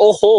اوہو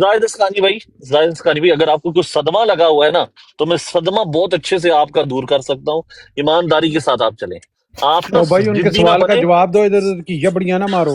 زاہد اسقانی بھائی زاہد اسقانی بھائی اگر آپ کو کچھ صدمہ لگا ہوا ہے نا تو میں صدمہ بہت اچھے سے آپ کا دور کر سکتا ہوں. ایمانداری کے ساتھ آپ چلیں, آپ نا او بھائی ان کے ضدی نہ سوال کا بنے جواب دو, ادھر ادھر کی جبڑیاں نہ مارو,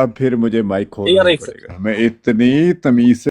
اب پھر مجھے مائک یار کھولنا ایک پڑے گا. میں اتنی تمیز سے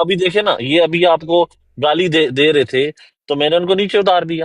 ابھی دیکھیں نا, یہ ابھی آپ کو گالی دے رہے تھے تو میں نے ان کو نیچے اتار دیا.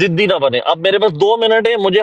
ضدی نہ بنے. اب میرے پاس 2 منٹ ہے, مجھے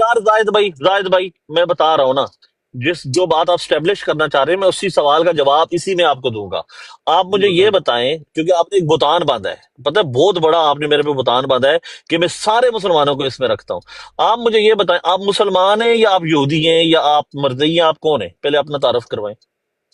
یار. زاہد بھائی میں بتا رہا ہوں نا, جو بات آپ اسٹیبلش کرنا چاہ رہے ہیں میں اسی سوال کا جواب اسی میں آپ کو دوں گا. آپ جی مجھے یہ بتائیں. بتائیں, کیونکہ آپ نے ایک بتان باندھا ہے, پتہ ہے بہت بڑا آپ نے میرے پہ بتان باندھا ہے کہ میں سارے مسلمانوں کو اس میں رکھتا ہوں. آپ مجھے یہ بتائیں, آپ مسلمان ہیں یا آپ یہودی ہیں یا آپ مرزئی ہیں, آپ کون ہیں؟ پہلے اپنا تعارف کروائیں.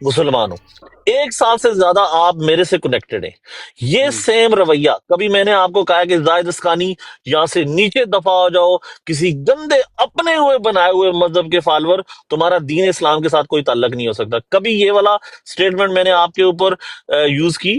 مسلمان ہوں. 1 سال سے زیادہ آپ میرے سے کنیکٹڈ ہیں. یہ سیم رویہ کبھی میں نے آپ کو کہا کہ زاہد اسقانی یہاں سے نیچے دفع ہو جاؤ, کسی گندے اپنے ہوئے بنائے ہوئے مذہب کے فالور, تمہارا دین اسلام کے ساتھ کوئی تعلق نہیں ہو سکتا. کبھی یہ والا سٹیٹمنٹ میں نے آپ کے اوپر یوز کی؟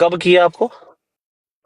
کب کیا آپ کو؟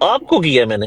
آپ کو کیا میں نے؟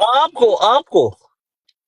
آپ کو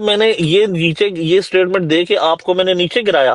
میں نے یہ نیچے یہ سٹیٹمنٹ دے کے آپ کو میں نے نیچے گرایا.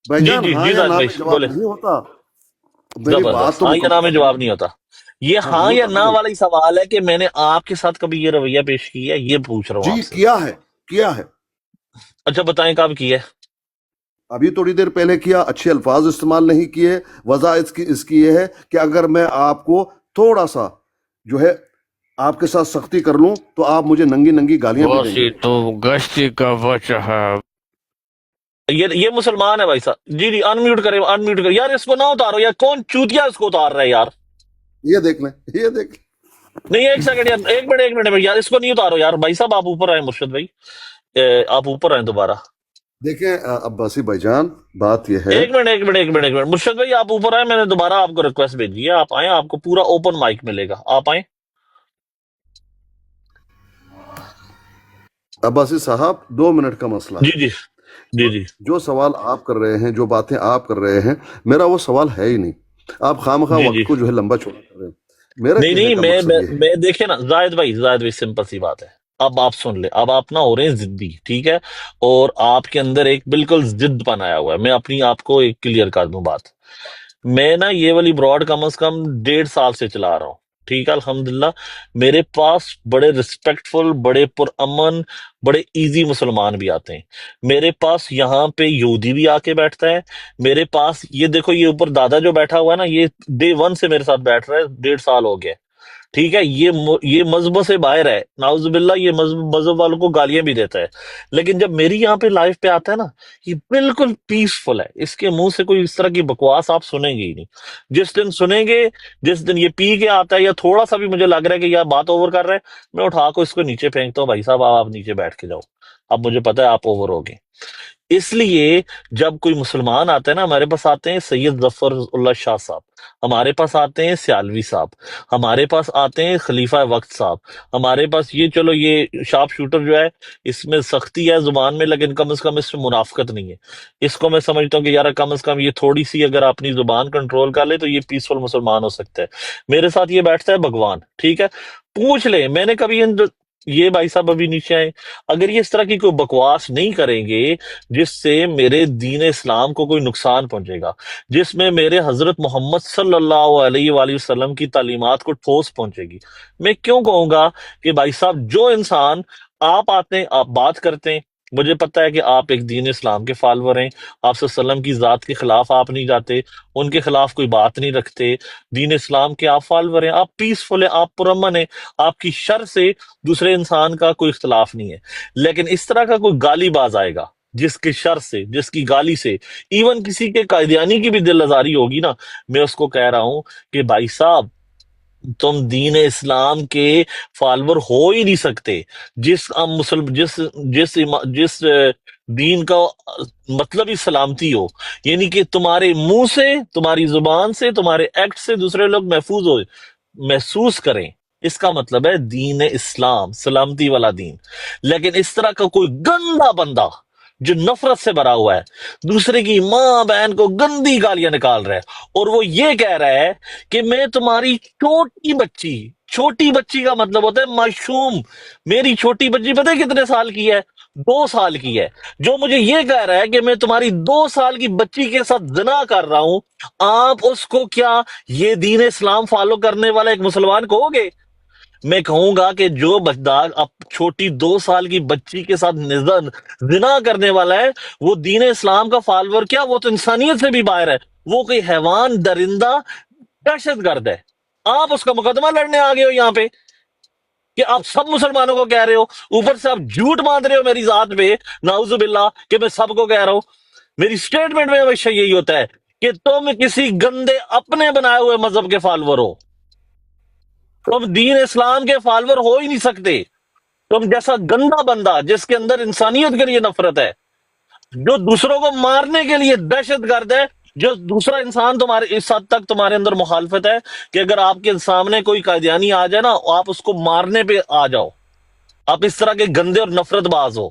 جی بھائی جان, جی ہاں جی یا زاہد نا بھائی میں جواب بولے. نہیں ہوتا. میری بات زبردست. تو ہاں یا نہ میں مکمل جواب ہے. نہیں ہوتا. یہ ہاں ہاں نہیں یا ہوتا, نہ بولے. والا ہی سوال ہے کہ میں نے آپ کے ساتھ کبھی یہ رویہ پیش کیا ہے, یہ پوچھ رہا ہوں جی آپ سے. کیا ہے اچھا بتائیں کب کیا ہے؟ ابھی تھوڑی دیر پہلے کیا. اچھے الفاظ استعمال نہیں کیے. وجہ اس کی یہ ہے کہ اگر میں آپ کو تھوڑا سا جو ہے آپ کے ساتھ سختی کر لوں تو آپ مجھے ننگی گالیاں بھی دیں گے. واسی تو گشتی کا بچہ ہے. یہ مسلمان ہے بھائی صاحب. جی انمیوٹ کرے یار. اس کو نہ اتارو یار, کون چوتیا اس کو اتار رہا ہے یار. یہ دیکھ لیں. نہیں ایک سیکنڈ یار, ایک منٹ یار, اس کو نہیں اتارو یار. بھائی صاحب آپ اوپر آئیں, مرشد بھائی آپ اوپر آئیں دوبارہ. دیکھیں عباسی بھائی جان, بات یہ ہے. ایک منٹ مرشد بھائی آپ اوپر آئیں. میں نے دوبارہ آپ کو ریکویسٹ بھیجی ہے, آپ آئیں, آپ کو پورا اوپن مائک ملے گا, آپ آئیں. عباسی صاحب 2 منٹ کا مسئلہ ہے. جی جی جی جو سوال آپ کر رہے ہیں, جو باتیں آپ کر رہے ہیں, میرا وہ سوال ہے ہی نہیں. آپ خواہ جی وقت کو جو ہے لمبا چوڑا کر رہے ہیں. میرا نہیں کہنے کا مقصد یہ ہے. میں دیکھیں نا زاہد بھائی سمپل سی بات ہے. اب آپ سن لیں, اب آپ نہ ہو رہے ہیں ضدی, ٹھیک ہے, اور آپ کے اندر ایک بالکل ضد پن آیا ہوا ہے. میں اپنی آپ کو ایک کلیئر کر دوں بات. میں نا یہ والی براڈ کم از کم 1.5 سال سے چلا رہا ہوں, ٹھیک ہے, الحمدللہ. میرے پاس بڑے ریسپیکٹفل, بڑے پرامن, بڑے ایزی مسلمان بھی آتے ہیں. میرے پاس یہاں پہ یہودی بھی آ کے بیٹھتا ہے. میرے پاس یہ دیکھو, یہ اوپر دادا جو بیٹھا ہوا ہے نا, یہ ڈے 1 سے میرے ساتھ بیٹھ رہا ہے, 1.5 سال ہو گیا, ٹھیک ہے. یہ مذہبوں سے باہر ہے, نعوذ باللہ, یہ مذہب والوں کو گالیاں بھی دیتا ہے. لیکن جب میری یہاں پہ لائف پہ آتا ہے نا, یہ بالکل پیسفل ہے. اس کے منہ سے کوئی اس طرح کی بکواس آپ سنیں گے ہی نہیں. جس دن سنیں گے, جس دن یہ پی کے آتا ہے یا تھوڑا سا بھی مجھے لگ رہا ہے کہ یہ بات اوور کر رہے ہیں, میں اٹھا کو اس کو نیچے پھینکتا ہوں. بھائی صاحب آپ نیچے بیٹھ کے جاؤ, اب مجھے پتا ہے آپ اوور ہو گئے. اس لیے جب کوئی مسلمان آتا ہے نا, ہمارے پاس آتے ہیں سید ظفر اللہ شاہ صاحب, ہمارے پاس آتے ہیں سیالوی صاحب, ہمارے پاس آتے ہیں خلیفہ وقت صاحب, ہمارے پاس یہ چلو یہ شارپ شوٹر جو ہے, اس میں سختی ہے زبان میں, لیکن کم از کم اس میں منافقت نہیں ہے. اس کو میں سمجھتا ہوں کہ یار کم از کم یہ تھوڑی سی اگر اپنی زبان کنٹرول کر لے تو یہ پیسفل مسلمان ہو سکتا ہے. میرے ساتھ یہ بیٹھتا ہے بھگوان, ٹھیک ہے. پوچھ لیں, میں نے کبھی یہ بھائی صاحب ابھی نیچے آئے، اگر یہ اس طرح کی کوئی بکواس نہیں کریں گے جس سے میرے دین اسلام کو کوئی نقصان پہنچے گا، جس میں میرے حضرت محمد صلی اللہ علیہ وآلہ وسلم کی تعلیمات کو ٹھوس پہنچے گی، میں کیوں کہوں گا کہ بھائی صاحب جو انسان آپ آتے ہیں، آپ بات کرتے ہیں، مجھے پتہ ہے کہ آپ ایک دین اسلام کے فالور ہیں، آپ صلی اللہ علیہ وسلم کی ذات کے خلاف آپ نہیں جاتے، ان کے خلاف کوئی بات نہیں رکھتے، دین اسلام کے آپ فالور ہیں، آپ پیسفل ہیں، آپ پرامن ہیں، آپ کی شر سے دوسرے انسان کا کوئی اختلاف نہیں ہے۔ لیکن اس طرح کا کوئی گالی باز آئے گا جس کے شر سے، جس کی گالی سے ایون کسی کے قائدیانی کی بھی دل آزاری ہوگی نا، میں اس کو کہہ رہا ہوں کہ بھائی صاحب تم دین اسلام کے فالور ہو ہی نہیں سکتے۔ جس جس دین کا مطلب ہی سلامتی ہو، یعنی کہ تمہارے منہ سے، تمہاری زبان سے، تمہارے ایکٹ سے دوسرے لوگ محسوس کریں، اس کا مطلب ہے دین اسلام، سلامتی والا دین۔ لیکن اس طرح کا کوئی گندا بندہ جو نفرت سے بھرا ہوا ہے، دوسرے کی ماں بہن کو گندی گالیاں نکال رہا ہے، اور وہ یہ کہہ رہا ہے کہ میں تمہاری چھوٹی بچی کا مطلب ہوتا ہے معصوم، میری چھوٹی بچی پتہ ہے کتنے سال کی ہے؟ 2 سال کی ہے، جو مجھے یہ کہہ رہا ہے کہ میں تمہاری 2 سال کی بچی کے ساتھ زنا کر رہا ہوں، آپ اس کو کیا یہ دین اسلام فالو کرنے والا ایک مسلمان کہو گے؟ میں کہوں گا کہ جو بچہ اب چھوٹی 2 سال کی بچی کے ساتھ زنا کرنے والا ہے، وہ دین اسلام کا فالور کیا، وہ تو انسانیت سے بھی باہر ہے، وہ کوئی حیوان، درندہ، دہشت گرد ہے۔ آپ اس کا مقدمہ لڑنے آ گئے ہو یہاں پہ کہ آپ سب مسلمانوں کو کہہ رہے ہو، اوپر سے آپ جھوٹ باندھ رہے ہو میری ذات پہ، نعوذ باللہ، کہ میں سب کو کہہ رہا ہوں۔ میری سٹیٹمنٹ میں ہمیشہ یہی ہوتا ہے کہ تم کسی گندے اپنے بنائے ہوئے مذہب کے فالور ہو، تم دین اسلام کے فالور ہو ہی نہیں سکتے۔ تم جیسا گندا بندہ جس کے اندر انسانیت کے لیے نفرت ہے، جو دوسروں کو مارنے کے لیے دہشت گرد ہے، جو دوسرا انسان تمہارے اس حد تک تمہارے اندر مخالفت ہے کہ اگر آپ کے سامنے کوئی قادیانی آ جائے نا، آپ اس کو مارنے پہ آ جاؤ، آپ اس طرح کے گندے اور نفرت باز ہو۔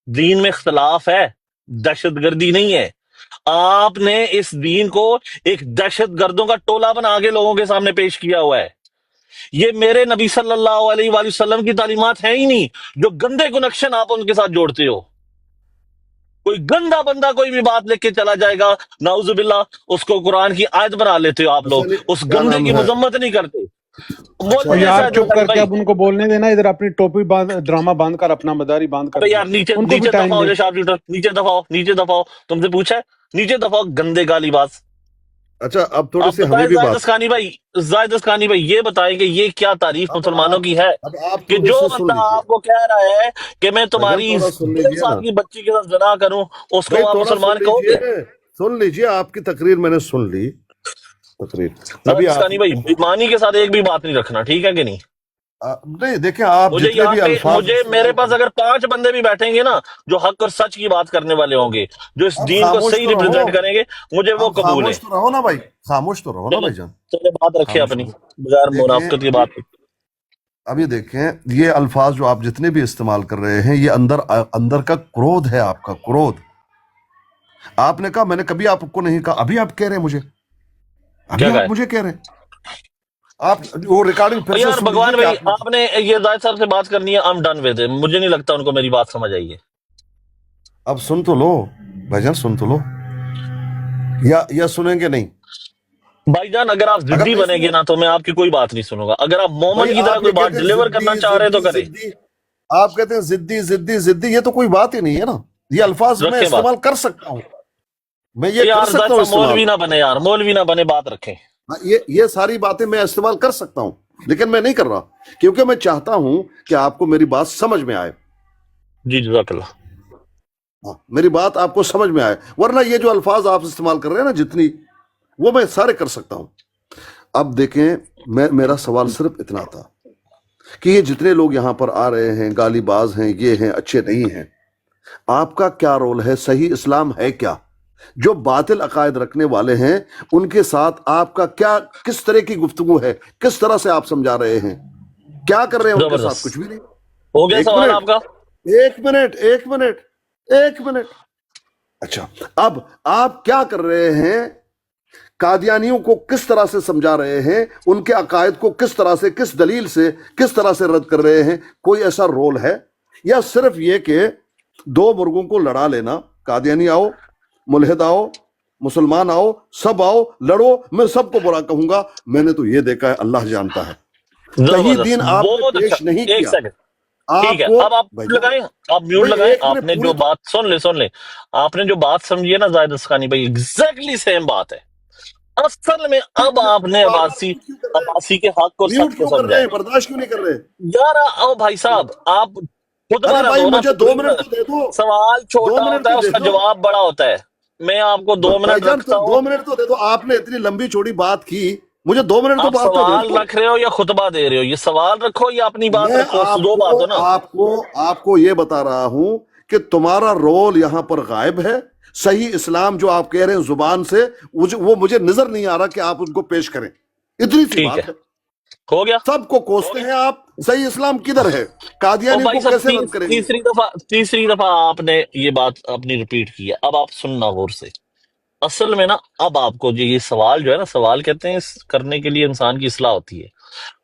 دین میں اختلاف ہے، دہشت گردی نہیں ہے۔ آپ نے اس دین کو ایک دہشت گردوں کا ٹولہ بنا کے لوگوں کے سامنے پیش کیا ہوا ہے۔ یہ میرے نبی صلی اللہ علیہ وآلہ وسلم کی تعلیمات ہیں ہی نہیں، جو گندے کنیکشن آپ ان کے ساتھ جوڑتے ہو۔ کوئی گندا بندہ کوئی بھی بات لکھ کے چلا جائے گا، نعوذ باللہ، اس کو قرآن کی آیت بنا لیتے ہو آپ اچھا لوگ، اس کیا گندے نام کی ہے؟ مذمت نہیں کرتے۔ اچھا اور مولوی یار سعید چپ حسین کر کے بھائی، اب ان کو بولنے دینا، ادھر اپنی ٹوپی باندھ، ڈرامہ بند کر، اپنا مداری بند کر ابے دے، یار نیچے ان کو بھی نیچے ٹائم دفاع ہو دے۔ جائے، شارپ شوٹر، نیچے دفاع ہو، تم سے پوچھا ہے، نیچے دفاع ہو، گندے گالی باز۔ اچھا اب تھوڑی آپ سی ہمیں بتائیں بھی زاہد بات، اسقانی بھائی، زاہد اسقانی بھائی یہ بتائیں کہ یہ کیا تعریف مسلمانوں کی ہے اب آپ کہ تھوڑی جو سی سن بندہ لیجئے آپ کو کہہ رہا ہے کہ میں بھائی جان، تمہاری تھوڑا سن 2 لیجئے سال نا کی بچی کے ساتھ زنا کروں، اس بھائی، کو آپ تھوڑا مسلمان سن کہو لیجئے، گے؟ سن لیجئے، آپ کی تقریر میں نے سن لی، تقریر زاہد ابھی آپ اسقانی بھائی بےمانی کے ساتھ ایک بھی بات نہیں رکھنا، ٹھیک ہے کہ نہیں؟ نہیں دیکھیں، آپ مجھے جتنے یہاں بھی پہ الفاظ میرے استعمال پاس کریں، اگر 5 بندے بھی بیٹھیں گے نا جو حق اور سچ کی بات کرنے والے ہوں گے، جو اس آپ دین کو خاموش صحیح تو رہو، ریپرزینٹ کریں گے، مجھے وہ آپ قبول ہے۔ خاموش تو رہو نا بھائی، خاموش تو رہو نا چلے بھائی جان، چلے بات رکھے خاموش اپنی، رہو۔ بغیر دیکھیں منافقت کی یہ، بات۔ اب یہ دیکھیں، یہ الفاظ جو آپ جتنے بھی استعمال کر رہے ہیں، یہ اندر کا کرودھ ہے، آپ کا کرودھ۔ آپ نے کہا، میں نے کبھی آپ کو نہیں کہا، ابھی آپ کہہ رہے ہیں مجھے، کیا ابھی کہا آپ ہے؟ مجھے کہہ رہے ہیں، آپ وہ ریکارڈنگ پھر اور سے یار سن لیجئے بھگوان کہ بھائی، آپ نے، آپ نے یہ زاہد صاحب سے بات کرنی ہے، I'm done with it، مجھے نہیں لگتا ان کو میری بات سمجھ آئی ہے۔ اب سن تو لو بھائی جان، سن تو لو، یا سنیں گے نہیں؟ بھائی جان اگر آپ اگر ضدی نہیں بنیں گے سنیں نا تو میں آپ کی کوئی بات نہیں سنوں گا، اگر آپ بھائی، مومن کی طرح آپ کوئی یہ بات کہتے ہیں ڈیلیور کرنا زدی چاہ رہے ہیں تو زدی کریں، زدی، آپ کہتے ہیں زدی زدی زدی، یہ تو کوئی بات ہی نہیں ہے نا، یہ الفاظ میں رکھیں بات۔ استعمال کر سکتا ہوں، میں یہ کر یار سکتا زاہد ہوں صاحب استعمال، مولوی نہ بنے، یار مولوی نہ بنے، بات رکھیں۔ یہ ساری باتیں میں استعمال کر سکتا ہوں، لیکن میں نہیں کر رہا، کیونکہ میں چاہتا ہوں کہ آپ کو میری بات سمجھ میں آئے، جی جزاک اللہ۔ میری بات آپ کو سمجھ میں آئے، ورنہ یہ جو الفاظ آپ استعمال کر رہے ہیں نا جتنی، وہ میں سارے کر سکتا ہوں۔ اب دیکھیں، میرا سوال صرف اتنا تھا کہ یہ جتنے لوگ یہاں پر آ رہے ہیں، گالی باز ہیں، یہ ہیں، اچھے نہیں ہیں، آپ کا کیا رول ہے؟ صحیح اسلام ہے کیا؟ جو باطل عقائد رکھنے والے ہیں ان کے ساتھ آپ کا کیا، کس طرح کی گفتگو ہے؟ کس طرح سے آپ سمجھا رہے ہیں؟ کیا کر رہے ہیں ان کے ساتھ؟ کچھ زبردست، بھی نہیں۔ ہو گیا ایک سوال منٹ، آپ کا؟ ایک منٹ، ایک منٹ، ایک منٹ۔ اچھا، اب آپ کیا کر رہے ہیں قادیانیوں کو کس طرح سے سمجھا رہے ہیں، ان کے عقائد کو کس طرح سے، کس دلیل سے، کس طرح سے رد کر رہے ہیں، کوئی ایسا رول ہے؟ یا صرف یہ کہ دو مرغوں کو لڑا لینا، قادیانی آؤ، ملحد آؤ، مسلمان آؤ، سب آؤ لڑو، میں سب کو برا کہوں گا؟ میں نے تو یہ دیکھا ہے، اللہ جانتا ہے صحیح زبردست، دین آپ نے بہت اچھا. پیش نہیں ایک کیا. سیکنڈ، ٹھیک آپ ہے. کو اب آپ بھائی میوٹ جان، لگائیں، آپ میوٹ بھائی لگائیں. ایک آپ منٹ نے جو پوری تو بات سن لیں، آپ نے جو بات سمجھی ہے نا زاہد اسقانی بھائی، ایگزیکٹلی سیم بات ہے. اصل میں اب آپ نے بار بار میوٹ کیوں کر رہے ہیں؟ عباسی کے حق کو میوٹ سچ کو کیوں کر سمجھا رہے ہے. ہیں؟ برداشت کیوں نہیں کر رہے؟ یار او بھائی صاحب، آپ خطبہ ارے نہ بھائی دو نا. مجھے 2 منٹ تو دے دو، سوال 2 چھوٹا منٹ ہوتا ہے، تو اس دے کا دو جواب بڑا ہوتا ہے. میں آپ کو 2 بھائی منٹ جان، رکھتا 2 ہوں. منٹ تو دے دو. آپ نے اتنی لمبی چوڑی بات کی، مجھے 2 منٹ تو آپ بات تو دے سوال دو. رکھ رہے ہو یا خطبہ دے رہے ہو؟ یہ سوال رکھو یا اپنی بات میں رکھو، دو بات ہو نا. آپ کو یہ بتا رہا ہوں کہ تمہارا رول یہاں پر غائب ہے. صحیح اسلام جو آپ کہہ رہے ہیں زبان سے، وہ مجھے نظر نہیں آ رہا کہ آپ ان کو پیش کریں. اتنی سی ٹھیک ہے، بات ہے. ہو گیا. سب کو کوستے ہیں آپ، صحیح اسلام کدھر ہے؟ اور قادیانی بھائی کو صاحب کیسے رد کریں گے؟ تیسری دفعہ آپ نے یہ بات اپنی ریپیٹ کی ہے. اب آپ سننا غور سے. اصل میں نا اب آپ کو یہ سوال جو ہے نا، سوال کہتے ہیں کرنے کے لیے انسان کی اصلاح ہوتی ہے.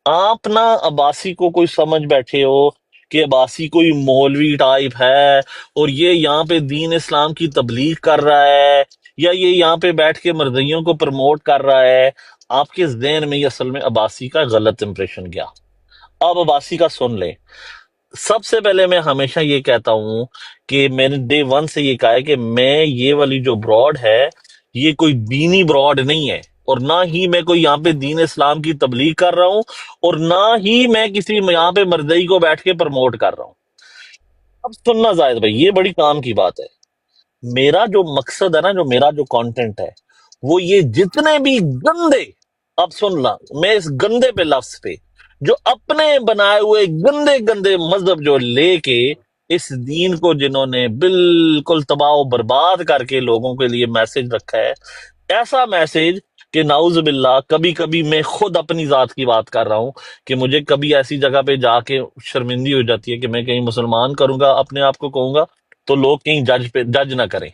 آپ نا عباسی کو کوئی سمجھ بیٹھے ہو کہ عباسی کوئی مولوی ٹائپ ہے اور یہ یہاں پہ دین اسلام کی تبلیغ کر رہا ہے، یا یہ یہاں پہ بیٹھ کے مرزیوں کو پروموٹ کر رہا ہے. آپ کے ذہن میں یہ اصل میں عباسی کا غلط امپریشن گیا. اب عباسی کا سن لیں. سب سے پہلے میں ہمیشہ یہ کہتا ہوں کہ میں نے ڈے ون سے یہ کہا ہے کہ میں یہ والی جو براڈ ہے یہ کوئی دینی براڈ نہیں ہے، اور نہ ہی میں کوئی یہاں پہ دین اسلام کی تبلیغ کر رہا ہوں، اور نہ ہی میں کسی یہاں پہ مرزئی کو بیٹھ کے پروموٹ کر رہا ہوں. اب سننا زاہد بھائی، یہ بڑی کام کی بات ہے. میرا جو مقصد ہے نا، جو میرا جو کانٹینٹ ہے، وہ یہ جتنے بھی گندے، اب سننا، میں اس گندے پہ لفظ پہ، جو اپنے بنائے ہوئے گندے گندے مذہب جو لے کے اس دین کو جنہوں نے بالکل تباہ و برباد کر کے لوگوں کے لیے میسج رکھا ہے، ایسا میسج کہ نعوذ باللہ کبھی کبھی میں خود اپنی ذات کی بات کر رہا ہوں کہ مجھے کبھی ایسی جگہ پہ جا کے شرمندگی ہو جاتی ہے کہ میں کہیں مسلمان کروں گا، اپنے آپ کو کہوں گا تو لوگ کہیں جج نہ کریں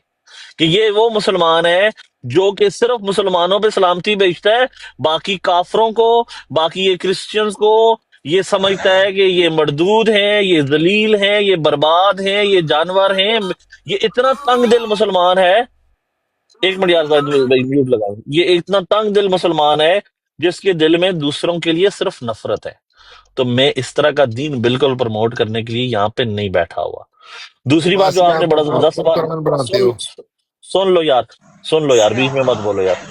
کہ یہ وہ مسلمان ہے جو کہ صرف مسلمانوں پہ سلامتی بیچتا ہے، باقی کافروں کو، باقی یہ کرسچنز کو یہ سمجھتا ہے کہ یہ مردود ہیں، یہ ذلیل ہیں، یہ برباد ہیں، یہ جانور ہیں. یہ اتنا تنگ دل مسلمان ہے. ایک منٹ یار بھائی میوٹ لگاؤ. یہ اتنا تنگ دل مسلمان ہے جس کے دل میں دوسروں کے لیے صرف نفرت ہے. تو میں اس طرح کا دین بالکل پروموٹ کرنے کے لیے یہاں پہ نہیں بیٹھا ہوا. دوسری بات جو عباسی آپ نے آپ بڑا آپ زبردست کو سوال، قرآن بناتے سن ہو. سن لو یار، سن لو یار، بیچ میں مت بولو یار.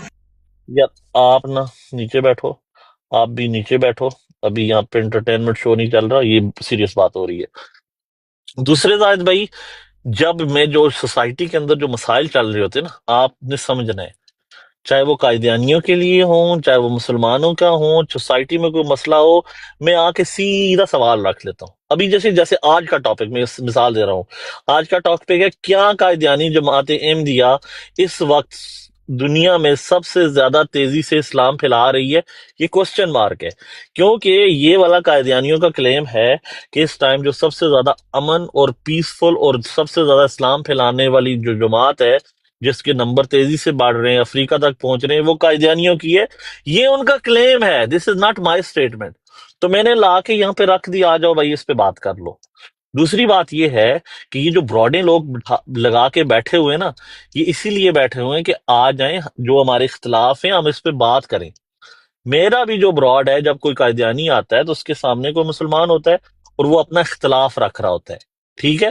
یار آپ نا نیچے بیٹھو، آپ بھی نیچے بیٹھو. ابھی یہاں پہ انٹرٹینمنٹ شو نہیں چل رہا، یہ سیریس بات ہو رہی ہے. دوسرے زاہد بھائی، جب میں جو سوسائٹی کے اندر جو مسائل چل رہے ہوتے ہیں نا، آپ نے سمجھنا ہے، چاہے وہ قائدیانیوں کے لیے ہوں، چاہے وہ مسلمانوں کا ہوں، سوسائٹی میں کوئی مسئلہ ہو، میں آ کے سیدھا سوال رکھ لیتا ہوں. ابھی جیسے آج کا ٹاپک میں مثال دے رہا ہوں. آج کا ٹاپک ہے کیا قائدیانی جماعت احمدیہ اس وقت دنیا میں سب سے زیادہ تیزی سے اسلام پھیلا رہی ہے؟ یہ کوسچن مارک ہے، کیونکہ یہ والا قائدیانیوں کا کلیم ہے کہ اس ٹائم جو سب سے زیادہ امن اور پیسفل اور سب سے زیادہ اسلام پھیلانے والی جو جماعت ہے، جس کے نمبر تیزی سے بڑھ رہے ہیں، افریقہ تک پہنچ رہے ہیں، وہ قائدیانیوں کی ہے. یہ ان کا کلیم ہے. دس از ناٹ مائی اسٹیٹمنٹ. تو میں نے لا کے یہاں پہ رکھ دیا، آ جاؤ بھائی اس پہ بات کر لو. دوسری بات یہ ہے کہ یہ جو براڈیں لوگ لگا کے بیٹھے ہوئے ہیں نا، یہ اسی لیے بیٹھے ہوئے ہیں کہ آ جائیں، جو ہمارے اختلاف ہیں ہم اس پہ بات کریں. میرا بھی جو براڈ ہے، جب کوئی قائدیانی آتا ہے تو اس کے سامنے کوئی مسلمان ہوتا ہے اور وہ اپنا اختلاف رکھ رہا ہوتا ہے، ٹھیک ہے.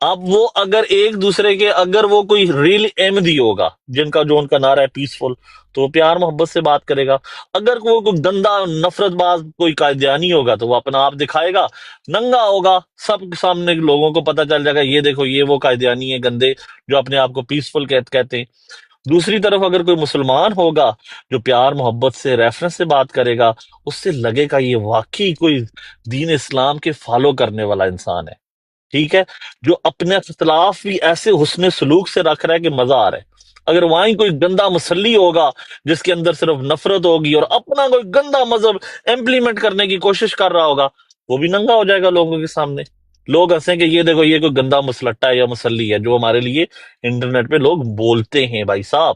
اب وہ اگر ایک دوسرے کے، اگر وہ کوئی ریل احمدی ہوگا جن کا جو ان کا نعرہ ہے پیسفل، تو وہ پیار محبت سے بات کرے گا. اگر وہ کوئی گندا نفرت باز کوئی قائدیانی ہوگا تو وہ اپنا آپ دکھائے گا، ننگا ہوگا، سب کے سامنے لوگوں کو پتہ چل جائے گا یہ دیکھو یہ وہ قائدیانی ہے گندے جو اپنے آپ کو پیسفل کہتے ہیں. دوسری طرف اگر کوئی مسلمان ہوگا جو پیار محبت سے ریفرنس سے بات کرے گا، اس سے لگے گا یہ واقعی کوئی دین اسلام کے فالو کرنے والا انسان ہے، ٹھیک ہے، جو اپنے اختلاف بھی ایسے حسن سلوک سے رکھ رہا ہے کہ مزہ آ رہا ہے. اگر وہاں کوئی گندا مسلی ہوگا جس کے اندر صرف نفرت ہوگی اور اپنا کوئی گندا مذہب امپلیمنٹ کرنے کی کوشش کر رہا ہوگا، وہ بھی ننگا ہو جائے گا لوگوں کے سامنے. لوگ ہنسیں کہ یہ دیکھو یہ کوئی گندا مسلٹا ہے یا مسلی ہے جو ہمارے لیے انٹرنیٹ پہ لوگ بولتے ہیں. بھائی صاحب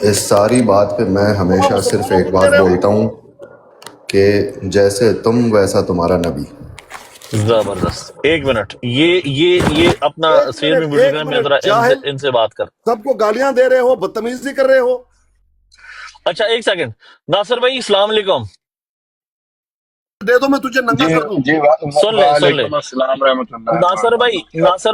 اس ساری بات پہ میں ہمیشہ صرف ایک بات بولتا ہوں کہ جیسے تم ویسا تمہارا نبی. زبردست. ایک منٹ، یہ اپنا سیل میں میوٹ کریں، میں ذرا ان سے بات کر. سب کو گالیاں دے رہے ہو، بدتمیزی کر رہے ہو. اچھا ایک سیکنڈ، ناصر بھائی السلام علیکم. دے دو میں تجھے ننگا کر دوں. سن لے وعلیکم السلام رحمۃ اللہ. ناصر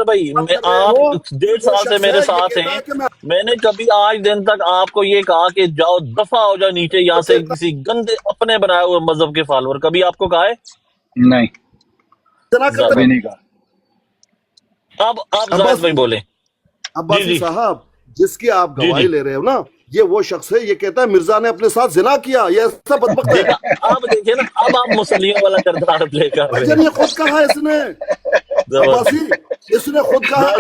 بھائی میں آپ 1.5 سال سے میرے ساتھ ہیں، میں نے کبھی آج دن تک آپ کو یہ کہا کہ جاؤ دفع ہو جاؤ نیچے یہاں سے، کسی گندے اپنے بنائے ہوئے مذہب کے فالوور، کبھی آپ کو کہا ہے؟ نہیں، کبھی نہیں کہا. اب آپ زاہد بھائی بولیں. عباسی صاحب، جس کی آپ گواہی لے رہے ہو نا، یہ وہ شخص ہے، یہ کہتا ہے مرزا نے اپنے ساتھ زنا کیا. یہ ایسا بدبخت ہے. اب دیکھیں نا، اب آپ مسلیوں والا کردار پلے کر رہے ہیں. یہ خود کہا اس نے، عباسی اس نے خود کہا.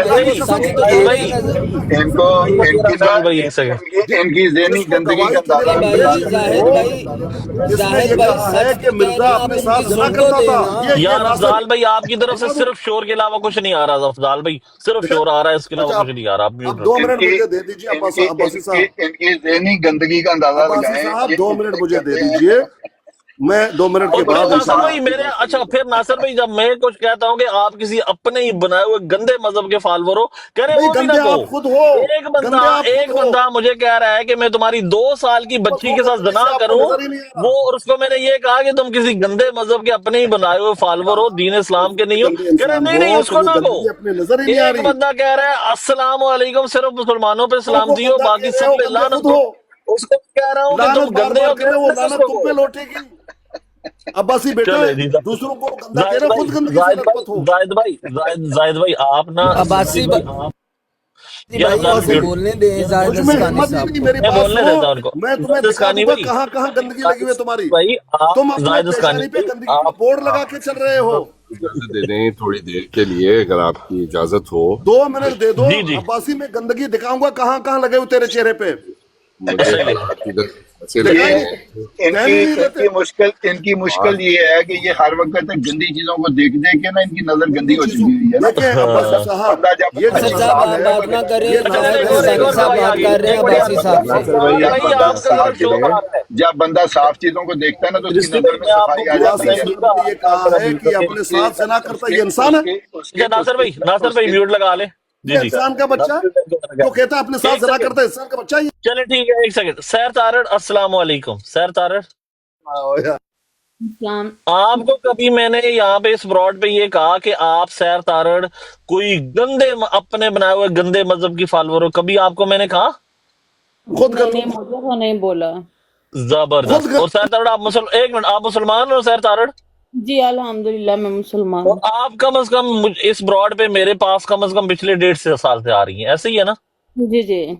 ان کو ان کی ذہنی گندگی کا اندازہ اس نے یہ کہا ہے کہ مرزا اپنے ساتھ زنا کرتا تھا. یار افضال بھائی آپ کی طرف سے صرف شور کے علاوہ کچھ نہیں آ رہا. افضال بھائی صرف شور آ رہا ہے، اس کے علاوہ کچھ نہیں آ رہا. آپ میوٹ 2 منٹ مجھے دے دیجیے عباسی صاحب. ان کی ذہنی گندگی کا اندازہ عباسی صاحب لگائیں. 2 منٹ مجھے دے دیجیے، میں 2 منٹ کے بعد ناصر بھائی میرے اچھا پھر ناصر بھائی جب میں کچھ کہتا ہوں کہ آپ کسی اپنے ہی بنائے ہوئے گندے مذہب کے فالور ہو، کہہ رہے وہ بھی نہ کہو. خود ہو. ایک بندہ مجھے کہہ رہا ہے کہ میں تمہاری 2 سال کی بچی کے ساتھ زنا کروں، وہ اور اس کو میں نے یہ کہا کہ تم کسی گندے مذہب کے اپنے ہی بنائے ہوئے فالور ہو، دین اسلام کے نہیں ہو. کہہ رہے نہیں اس کو نہ کہو. ایک بندہ کہہ رہا ہے السلام علیکم صرف مسلمانوں پہ سلامتی ہو، باقی سب پہ لعنت ہو. اس کو کہہ رہا ہوں کہ تم گندے ہو، تم پہ لوٹے گی. عباسی بیٹا دوسروں کو گندا کہنا، خود گندگی سے لطفت ہو. زاہد بھائی آپ نا عباسی بولنے دیں زاہد اسکانی صاحب کو. میں بولنے دیتا ہوں ان کو. میں تمہیں دکھا دوں گا کہاں کہاں گندگی لگی ہوئی ہے تمہاری. تم اپنے پیشانی پہ گندگی کا بورڈ لگا کے چل رہے ہو. اجازت دے دیں تھوڑی دیر کے لیے اگر آپ کی اجازت ہو. 2 منٹ دے دو. عباسی میں گندگی دکھاؤں گا کہاں کہاں لگے ہوئے تیرے چہرے پہ. ان کی مشکل یہ ہے کہ یہ ہر وقت گندی چیزوں کو دیکھ دیکھ کے نا ان کی نظر گندی ہو چکی ہوئی ہے. جب بندہ صاف چیزوں کو دیکھتا ہے نا تو اس کی نظر میں صفائی آ جاتی ہے. یہ کہا ہے کہ اپنے ساتھ زنا کرتا یہ انسان ہے. ناصر بھائی میوٹ لگا لے. انسان کا بچہ جو کہتا ہے اپنے ساتھ زنا کرتا ہے، انسان کا بچہ. چلے ٹھیک ہے، ایک سیکنڈ. سیر تارڑ السلام علیکم. سیر تارڑ، آپ کو کبھی میں نے یہاں پہ اس براڈ پہ یہ کہا کہ آپ سیر تارڑ کوئی گندے اپنے بنائے ہوئے گندے مذہب کی فالوور ہو؟ کبھی آپ کو میں نے کہا؟ خود مجھے تو نہیں بولا. زبردست. اور سیر تارڑ آپ ایک منٹ، آپ مسلمان ہو سیر تارڑ؟ جی الحمدللہ میں مسلمان ہوں. آپ کم از کم اس براڈ پہ میرے پاس کم از کم پچھلے 1.5 سال سے آ رہی ہیں، ایسے ہی ہے نا؟ جی جی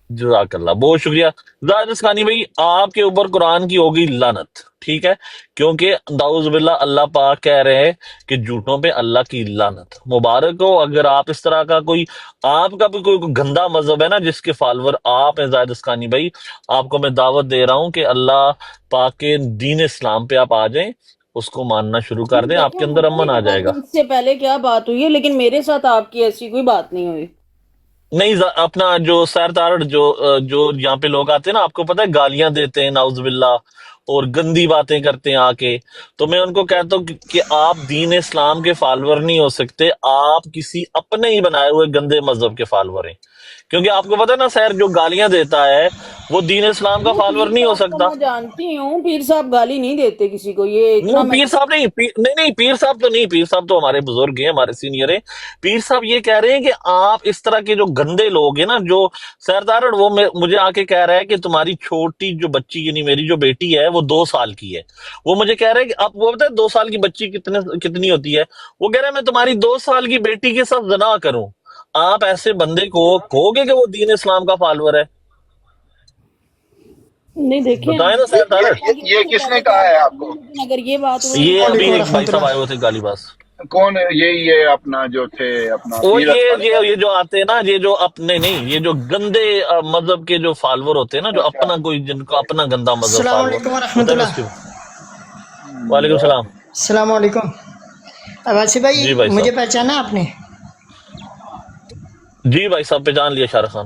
جزاک اللہ، بہت شکریہ. زاہد اسکانی بھائی آپ کے اوپر قرآن کی ہوگی لعنت، ٹھیک ہے، کیونکہ نعوذ باللہ اللہ پاک کہہ رہے ہیں کہ جھوٹوں پہ اللہ کی لعنت. مبارک ہو اگر آپ اس طرح کا کوئی آپ کا بھی کوئی گندا مذہب ہے نا جس کے فالور آپ ہیں. زاہد اسکانی بھائی آپ کو میں دعوت دے رہا ہوں کہ اللہ پاک کے دین اسلام پہ آپ آ جائیں، اس کو ماننا شروع کر دیں، آپ کے اندر امن آ جائے گا. اس سے پہلے کیا بات ہوئی ہے، لیکن میرے ساتھ آپ کی ایسی کوئی بات نہیں ہوئی. نہیں اپنا جو سیر تارڑ جو یہاں پہ لوگ آتے ہیں نا، آپ کو پتہ ہے گالیاں دیتے ہیں نعوذ باللہ اور گندی باتیں کرتے ہیں آ کے، تو میں ان کو کہتا ہوں کہ آپ دین اسلام کے فالور نہیں ہو سکتے، آپ کسی اپنے ہی بنائے ہوئے گندے مذہب کے فالور ہیں. کیونکہ آپ کو پتہ ہے نا سیر جو گالیاں دیتا ہے وہ دین اسلام کا فالور نہیں ہو سکتا. میں جانتی ہوں پیر صاحب گالی نہیں دیتے کسی کو. یہ پیر صاحب نہیں پیر صاحب تو نہیں، پیر صاحب تو ہمارے بزرگ ہیں، ہمارے سینئر ہیں. پیر صاحب یہ کہہ رہے ہیں کہ آپ اس طرح کے جو گندے لوگ ہیں نا، جو سیر تارڑ وہ مجھے آ کے کہہ رہا ہے کہ تمہاری چھوٹی جو بچی یعنی میری جو بیٹی ہے وہ 2 سال کی ہے. وہ مجھے کہہ رہا ہے کہ آپ وہ بتائیں 2 سال کی بچی کتنی ہوتی ہے. وہ کہہ رہا ہے میں تمہاری 2 سال کی بیٹی کے ساتھ زنا کروں. آپ ایسے بندے کو کہو گے کہ وہ دین اسلام کا فالور ہے؟ نہیں دیکھیں بتائیں نا سیر تارڑ. یہ کس نے کہا ہے آپ کو؟ اگر یہ بات یہ ابھی ایک بھائی صاحب آئے ہوئے تھے گالی باز. کون؟ یہ اپنا جو تھے اپنا وہ یہ جو آتے ہیں نا، یہ جو اپنے نہیں، یہ جو گندے مذہب کے جو فالور ہوتے ہیں نا، جو اپنا کوئی جن کو اپنا گندا مذہب. السلام علیکم ورحمۃ اللہ. وعلیکم السلام. السلام علیکم. عباسی بھائی مجھے پہچانا آپ نے؟ جی بھائی صاحب پہچان لیا، شاہ رخ خان.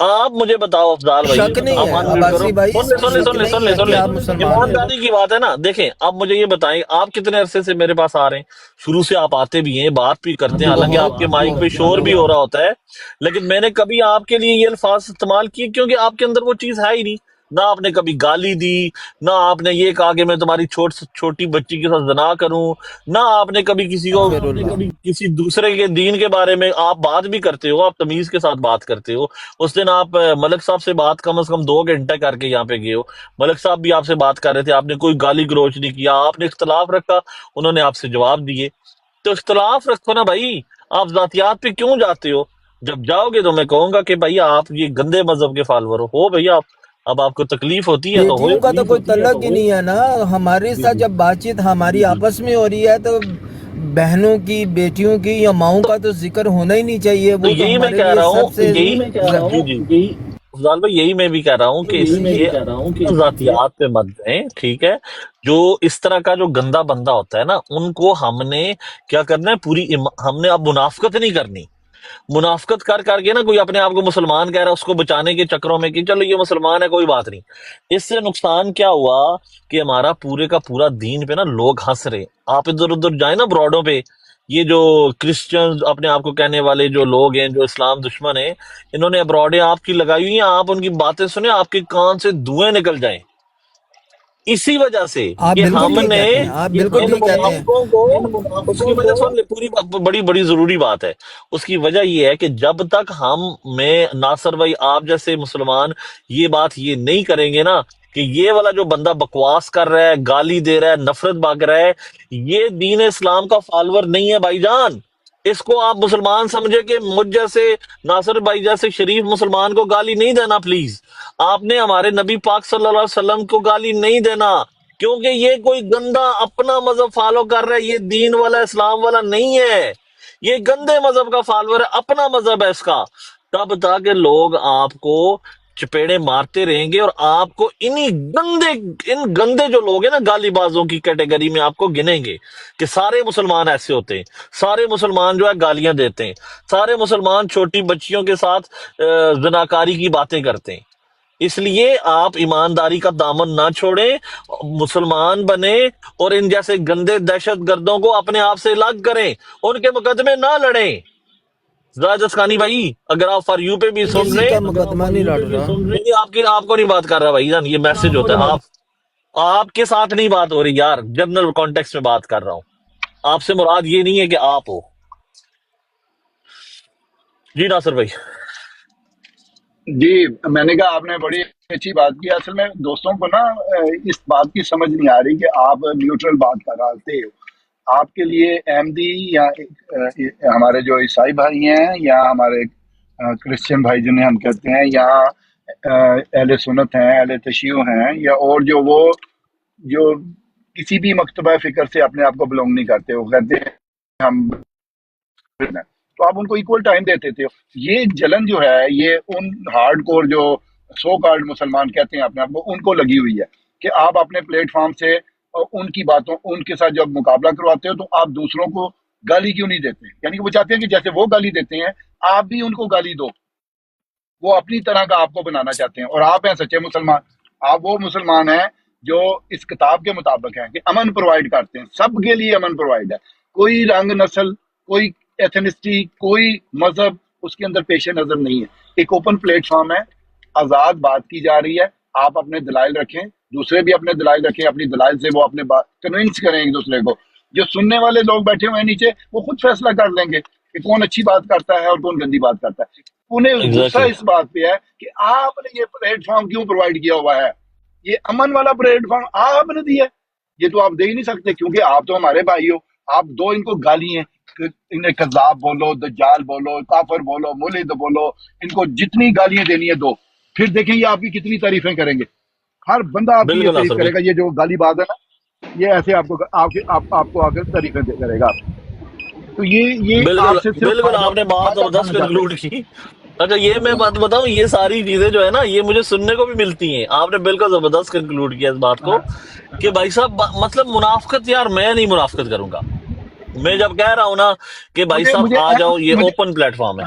آپ مجھے بتاؤ افضال بھائی، شک نہیں آپ ہے انمیوٹ کرو، عباسی بھائی، سن لے اس سن میں لے شک سن لے سن نہیں لے ہے سن کہ لے آپ مسلمان ہیں۔ ایمانداری کی بات ہے نا. دیکھیں اب مجھے یہ بتائیں، آپ کتنے عرصے سے میرے پاس آ رہے ہیں؟ شروع سے آپ آتے بھی ہیں، بات بھی کرتے ہیں، حالانکہ آپ کے مائک پہ شور بھی ہو رہا ہوتا ہے، لیکن میں نے کبھی آپ کے لیے یہ الفاظ استعمال کیے کیونکہ آپ کے اندر وہ چیز ہے ہی نہیں. نہ آپ نے کبھی گالی دی، نہ آپ نے یہ کہا کہ میں تمہاری چھوٹی بچی کے ساتھ زنا کروں، نہ آپ نے کبھی کسی کو استغفر اللہ۔ کسی دوسرے کے دین کے بارے میں آپ بات بھی کرتے ہو، آپ تمیز کے ساتھ بات کرتے ہو. اس دن آپ ملک صاحب سے بات کم از کم 2 گھنٹے کر کے یہاں پہ گئے ہو، ملک صاحب بھی آپ سے بات کر رہے تھے، آپ نے کوئی گالی گلوچ نہیں کیا، آپ نے اختلاف رکھا، انہوں نے آپ سے جواب دیے. تو اختلاف رکھو نا بھائی، آپ ذاتیات پہ کیوں جاتے ہو؟ جب جاؤ گے تو میں کہوں گا کہ بھائی آپ یہ گندے مذہب کے فالور ہو بھیا. اب آپ کو تکلیف ہوتی ہے تو ہو. بیٹیوں کا تو کوئی تعلق ہی نہیں ہے نا، ہمارے ساتھ جب بات چیت ہماری آپس میں ہو رہی ہے تو بہنوں کی، بیٹیوں کی یا ماؤں کا تو ذکر ہونا ہی نہیں چاہیے. تو وہ تو یہی میں ہمارے کہہ لیے رہا ہوں، سب سے جی جی افضال بھائی، یہی میں بھی کہہ رہا ہوں کہ اس لیے ذاتیات پہ مت جائیں، ٹھیک ہے؟ جو اس طرح کا جو گندا بندہ ہوتا ہے نا، ان کو ہم نے کیا کرنا ہے، ہم نے اب منافقت نہیں کرنی. منافقت کر کے نا کوئی اپنے آپ کو مسلمان کہہ رہا ہے، اس کو بچانے کے چکروں میں کہ چلو یہ مسلمان ہے کوئی بات نہیں. اس سے نقصان کیا ہوا کہ ہمارا پورے کا پورا دین پہ نا لوگ ہنس رہے. آپ ادھر ادھر جائیں نا براڈوں پہ، یہ جو کرسچن اپنے آپ کو کہنے والے جو لوگ ہیں، جو اسلام دشمن ہیں، انہوں نے ابراڈیں آپ کی لگائی ہوئی ہیں، آپ ان کی باتیں سنیں، آپ کے کان سے دھوئیں نکل جائیں. اسی وجہ سے آپ کہ بالکل ہم ٹھیک نے کہتے ہیں، آپ بالکل ان ٹھیک کہتے ہیں۔ منافقوں کو، اس کی وجہ سن لے، پوری بڑی بڑی ضروری بات ہے. اس کی وجہ یہ ہے کہ جب تک میں ناصر بھائی آپ جیسے مسلمان یہ بات یہ نہیں کریں گے نا کہ یہ والا جو بندہ بکواس کر رہا ہے، گالی دے رہا ہے، نفرت باغ رہا ہے، یہ دین اسلام کا فالور نہیں ہے بھائی جان. اس کو آپ مسلمان سمجھے کہ مجھ جیسے ناصر بھائی جیسے شریف مسلمان کو گالی نہیں دینا پلیز. آپ نے ہمارے نبی پاک صلی اللہ علیہ وسلم کو گالی نہیں دینا، کیونکہ یہ کوئی گندا اپنا مذہب فالو کر رہا ہے، یہ دین والا اسلام والا نہیں ہے، یہ گندے مذہب کا فالور ہے، اپنا مذہب ہے اس کا. تب تک لوگ آپ کو چپیڑے مارتے رہیں گے اور آپ کو ان گندے جو لوگ ہیں نا، گالی بازوں کی کیٹیگری میں آپ کو گنیں گے کہ سارے مسلمان ایسے ہوتے ہیں، سارے مسلمان جو ہے گالیاں دیتے ہیں، سارے مسلمان چھوٹی بچیوں کے ساتھ زناکاری کی باتیں کرتے ہیں. اس لیے آپ ایمانداری کا دامن نہ چھوڑیں، مسلمان بنیں اور ان جیسے گندے دہشت گردوں کو اپنے آپ سے الگ کریں، ان کے مقدمے نہ لڑیں. زاہد اسکانی بھائی، اگر آپ فار یو پہ بھی سن کسی رہے کا ہیں، مقدمہ نہیں لڑ رہا۔ نہیں آپ کو نہیں بات کر رہا بھائی جان، یہ میسج ہوتا ہے. آپ کے ساتھ نہیں بات ہو رہی یار، جنرل کانٹیکس میں بات کر رہا ہوں. آپ سے مراد یہ نہیں ہے کہ آپ ہو. جی ناصر بھائی. جی میں نے کہا آپ نے بڑی اچھی بات کی. اصل میں دوستوں کو نا اس بات کی سمجھ نہیں آ رہی کہ آپ نیوٹرل بات کر رہے ہو. آپ کے لیے احمدی یا ہمارے جو عیسائی بھائی ہیں یا ہمارے کرسچن بھائی جنہیں ہم کہتے ہیں، یا اہل سنت ہیں، اہل تشیع ہیں، یا اور جو کسی بھی مکتبہ فکر سے اپنے آپ کو بلونگ نہیں کرتے، وہ کہتے ہیں ہم، تو آپ ان کو ایکول ٹائم دیتے تھے. یہ جلن جو ہے یہ ان ہارڈ کور جو سو کالڈ مسلمان کہتے ہیں اپنے آپ کو، ان کو لگی ہوئی ہے کہ آپ اپنے پلیٹ فارم سے ان کی باتوں، ان کے ساتھ جب مقابلہ کرواتے ہو تو آپ دوسروں کو گالی کیوں نہیں دیتے؟ یعنی کہ وہ چاہتے ہیں کہ جیسے وہ گالی دیتے ہیں آپ بھی ان کو گالی دو. وہ اپنی طرح کا آپ کو بنانا چاہتے ہیں. اور آپ ہیں سچے مسلمان، آپ وہ مسلمان ہیں جو اس کتاب کے مطابق ہیں کہ امن پرووائڈ کرتے ہیں، سب کے لیے امن پرووائڈ ہے. کوئی رنگ، نسل، کوئی ایتھنسٹی، کوئی مذہب اس کے اندر پیش نظر نہیں ہے. ایک اوپن پلیٹ فارم ہے، آزاد بات کی جا رہی ہے. آپ اپنے دلائل رکھیں، دوسرے بھی اپنے دلائل رکھیں، اپنی دلائل سے وہ اپنے بات کنونس کریں ایک دوسرے کو. جو سننے والے لوگ بیٹھے ہوئے ہیں نیچے، وہ خود فیصلہ کر لیں گے کہ کون اچھی بات کرتا ہے اور کون گندی بات کرتا ہے. انہیں غصہ ایگزیکٹلی. اس بات پہ ہے کہ آپ نے یہ پلیٹ فارم کیوں پرووائڈ کیا ہوا ہے، یہ امن والا پلیٹ فارم آپ نے دیا ہے. یہ تو آپ دے ہی نہیں سکتے کیونکہ آپ تو ہمارے بھائی ہو. آپ دو ان کو گالی ہیں، انہیں کذاب بولو، دجال بولو، کافر بولو، ملحد بولو، ان کو جتنی گالیاں دینی ہے دو. پھر دیکھیں یہ آپ کی کتنی تعریفیں کریں گے. ہر بندہ آپ کی یہ بالکل تعریف ناصر بھائی، کرے گا. یہ جو گالی باز ہے نا، یہ ایسے آپ کو آ کے تعریفیں کرے گا. تو یہ بالکل آپ سے صرف بالکل فائدہ آپ نے بات زبردست اٹھانا چاہتے کنکلوڈ کی. اچھا یہ میں بات بتاؤں، یہ ساری چیزیں جو ہے نا یہ مجھے سننے کو بھی ملتی ہیں. آپ نے بالکل زبردست کنکلوڈ کیا اس بات کو کہ بھائی صاحب مطلب منافقت، یار میں نہیں منافقت کروں گا. میں جب کہہ رہا ہوں نا کہ بھائی صاحب آ جاؤ، یہ مجھے اوپن پلیٹ فارم ہے.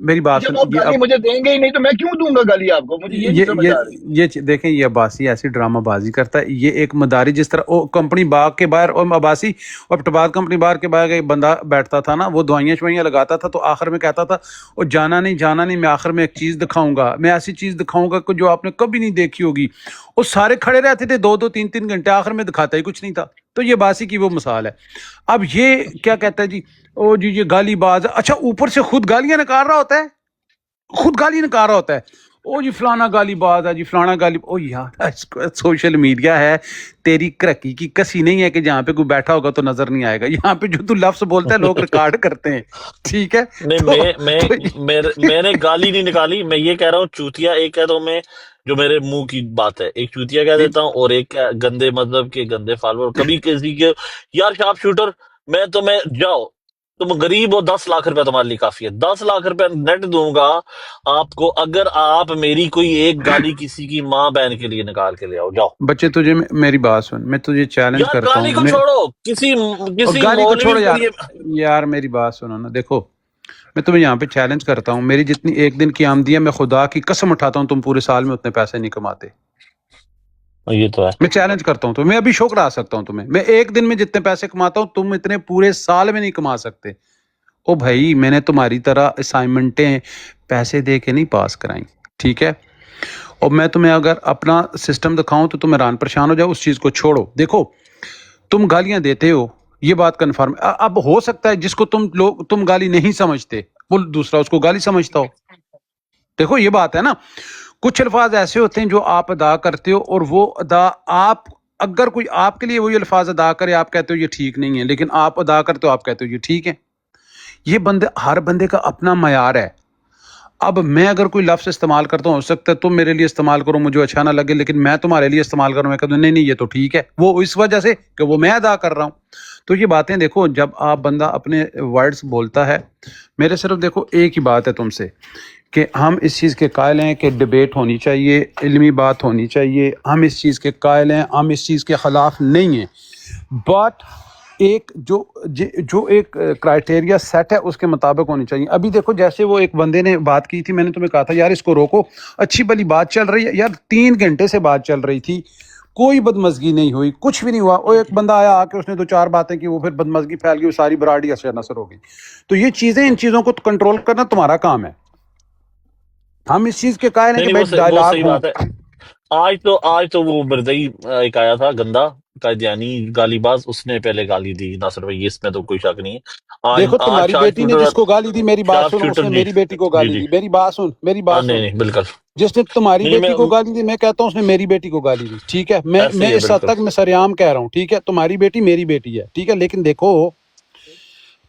میری بات جب سن، آپ یہ گالی اب مجھے دیں گے ہی نہیں تو میں کیوں دوں گا گالی آپ کو؟ مجھے یہ نہیں سمجھ آ رہی۔ یہ دیکھیں، یہ عباسی ایسی ڈرامہ بازی کرتا ہے، یہ ایک مداری جس طرح وہ کمپنی باغ کے باہر، اور عباسی اور ٹباد کمپنی باہر کے باہر ایک بندہ بیٹھتا تھا نا، وہ دوائیاں شوائیاں لگاتا تھا، تو آخر میں کہتا تھا وہ جانا نہیں، میں آخر میں ایک چیز دکھاؤں گا، میں ایسی چیز دکھاؤں گا کہ جو آپ نے کبھی نہیں دیکھی ہوگی۔ وہ سارے کھڑے رہتے تھے 2-2 3-3 گھنٹے، آخر میں دکھاتا ہی کچھ نہیں تھا۔ تو یہ عباسی کی وہ مثال ہے۔ اب یہ کیا کہتا ہے جی، او جی یہ گالی باز، اچھا اوپر سے خود گالیاں نکال رہا ہوتا ہے، خود گالی نکال رہا ہوتا ہے، او جی فلانا گالی باز ہے جی، فلانا گالی، او یار سوشل میڈیا ہے، تیری کرکی کی کسی نہیں ہے کہ جہاں پہ کوئی بیٹھا ہوگا تو نظر نہیں آئے گا، یہاں پہ جو تو لفظ بولتا ہے لوگ ریکارڈ کرتے ہیں، ٹھیک ہے؟ نہیں، میں نے گالی نہیں نکالی، میں یہ کہہ رہا ہوں چوتیا ایک کہتا ہوں میں، جو میرے منہ کی بات ہے، ایک چوتیا کہہ دیتا ہوں، اور ایک گندے مذہب کے گندے فالوور، کبھی کسی کے یار شارپ شوٹر، میں جاؤ تم غریب ہو، 10 لاکھ روپے تمہارے لیے کافی ہے، 10 لاکھ روپے نیٹ دوں گا آپ کو اگر آپ میری کوئی ایک گالی کسی کی ماں بہن کے لیے نکال کے لے آؤ، جاؤ۔ بچے تجھے میری بات سن، میں تجھے چیلنج یار کرتا گالی ہوں، کو میں چھوڑو، کسی گالی کو مولوی چھوڑو کو یار میری بات سنو نا، دیکھو میں تمہیں یہاں پہ چیلنج کرتا ہوں، میری جتنی ایک دن کی آمدنی ہے، میں خدا کی قسم اٹھاتا ہوں تم پورے سال میں اتنے پیسے نہیں کماتے، یہ تو ہے۔ میں چیلنج کرتا ہوں تو میں ابھی شو کرا سکتا ہوں تمہیں، میں ایک دن میں جتنے پیسے کماتا ہوں تم اتنے پورے سال میں نہیں کما سکتے۔ او بھائی میں نے تمہاری طرح اسائنمنٹیں پیسے دے کے نہیں پاس کرائیں، ٹھیک ہے؟ اور میں تمہیں اگر اپنا سسٹم دکھاؤں تو تم حیران پریشان ہو جاؤ، اس چیز کو چھوڑو۔ دیکھو تم گالیاں دیتے ہو، یہ بات کنفرم، اب ہو سکتا ہے جس کو تم گالی نہیں سمجھتے وہ دوسرا اس کو گالی سمجھتا ہو۔ دیکھو یہ بات ہے نا، کچھ الفاظ ایسے ہوتے ہیں جو آپ ادا کرتے ہو، اور وہ ادا آپ اگر کوئی آپ کے لیے وہی الفاظ ادا کرے، آپ کہتے ہو یہ ٹھیک نہیں ہے، لیکن آپ ادا کرتے ہو آپ کہتے ہو یہ ٹھیک ہے۔ یہ ہر بندے کا اپنا معیار ہے۔ اب میں اگر کوئی لفظ استعمال کرتا ہوں، ہو سکتا ہے تم میرے لیے استعمال کرو، مجھے اچھا نہ لگے، لیکن میں تمہارے لیے استعمال کروں، میں کہتا ہوں نہیں یہ تو ٹھیک ہے، وہ اس وجہ سے کہ وہ میں ادا کر رہا ہوں۔ تو یہ باتیں دیکھو، جب آپ بندہ اپنے ورڈز بولتا ہے، میرے صرف دیکھو ایک ہی بات ہے تم سے کہ ہم اس چیز کے قائل ہیں کہ ڈیبیٹ ہونی چاہیے، علمی بات ہونی چاہیے، ہم اس چیز کے قائل ہیں، ہم اس چیز کے خلاف نہیں ہیں، بٹ ایک جو ایک کرائٹیریا سیٹ ہے اس کے مطابق ہونی چاہیے۔ ابھی دیکھو جیسے وہ ایک بندے نے بات کی تھی، میں نے تمہیں کہا تھا یار اس کو روکو، اچھی بلی بات چل رہی ہے یار، 3 گھنٹے سے بات چل رہی تھی، کوئی بدمزگی نہیں ہوئی، کچھ بھی نہیں ہوا، وہ ایک بندہ آیا آ کے اس نے 2-4 باتیں کی، وہ پھر بدمزگی پھیل گئی، وہ ساری برادری اثر نثر ہو گئی۔ تو یہ چیزیں، ان چیزوں کو کنٹرول کرنا تمہارا کام ہے۔ ہم اس چیز کے قائل ہیں کہ نہیں بھائی وہ ڈائلاگ صحیح ہوں۔ بات ہے۔ آج تو وہ مرزئی ایک آیا تھا گندا قادیانی گالی باز، اس نے پہلے گالی دی ناصر بھائی، اس میں تو کوئی شک نہیں ہے۔ دیکھو آج تمہاری شارپ بیٹی نے شوٹر، جس کو گالی دی، میری بات شارپ سنو، اس شوٹر نے جی میری بیٹی کو جی گالی جی، دی، میری بات سن، میری بات نہیں سن، نہیں بالکل جس نے تمہاری نہیں، بیٹی کو گالی دی، میں کہتا ہوں اس نے میری بیٹی کو گالی دی، ٹھیک ہے؟ ایسے میں ہی ہے اس حد بالکل۔ تک میں سریعام کہہ رہا ہوں، ٹھیک ہے؟ تمہاری بیٹی میری بیٹی ہے، ٹھیک ہے؟ لیکن دیکھو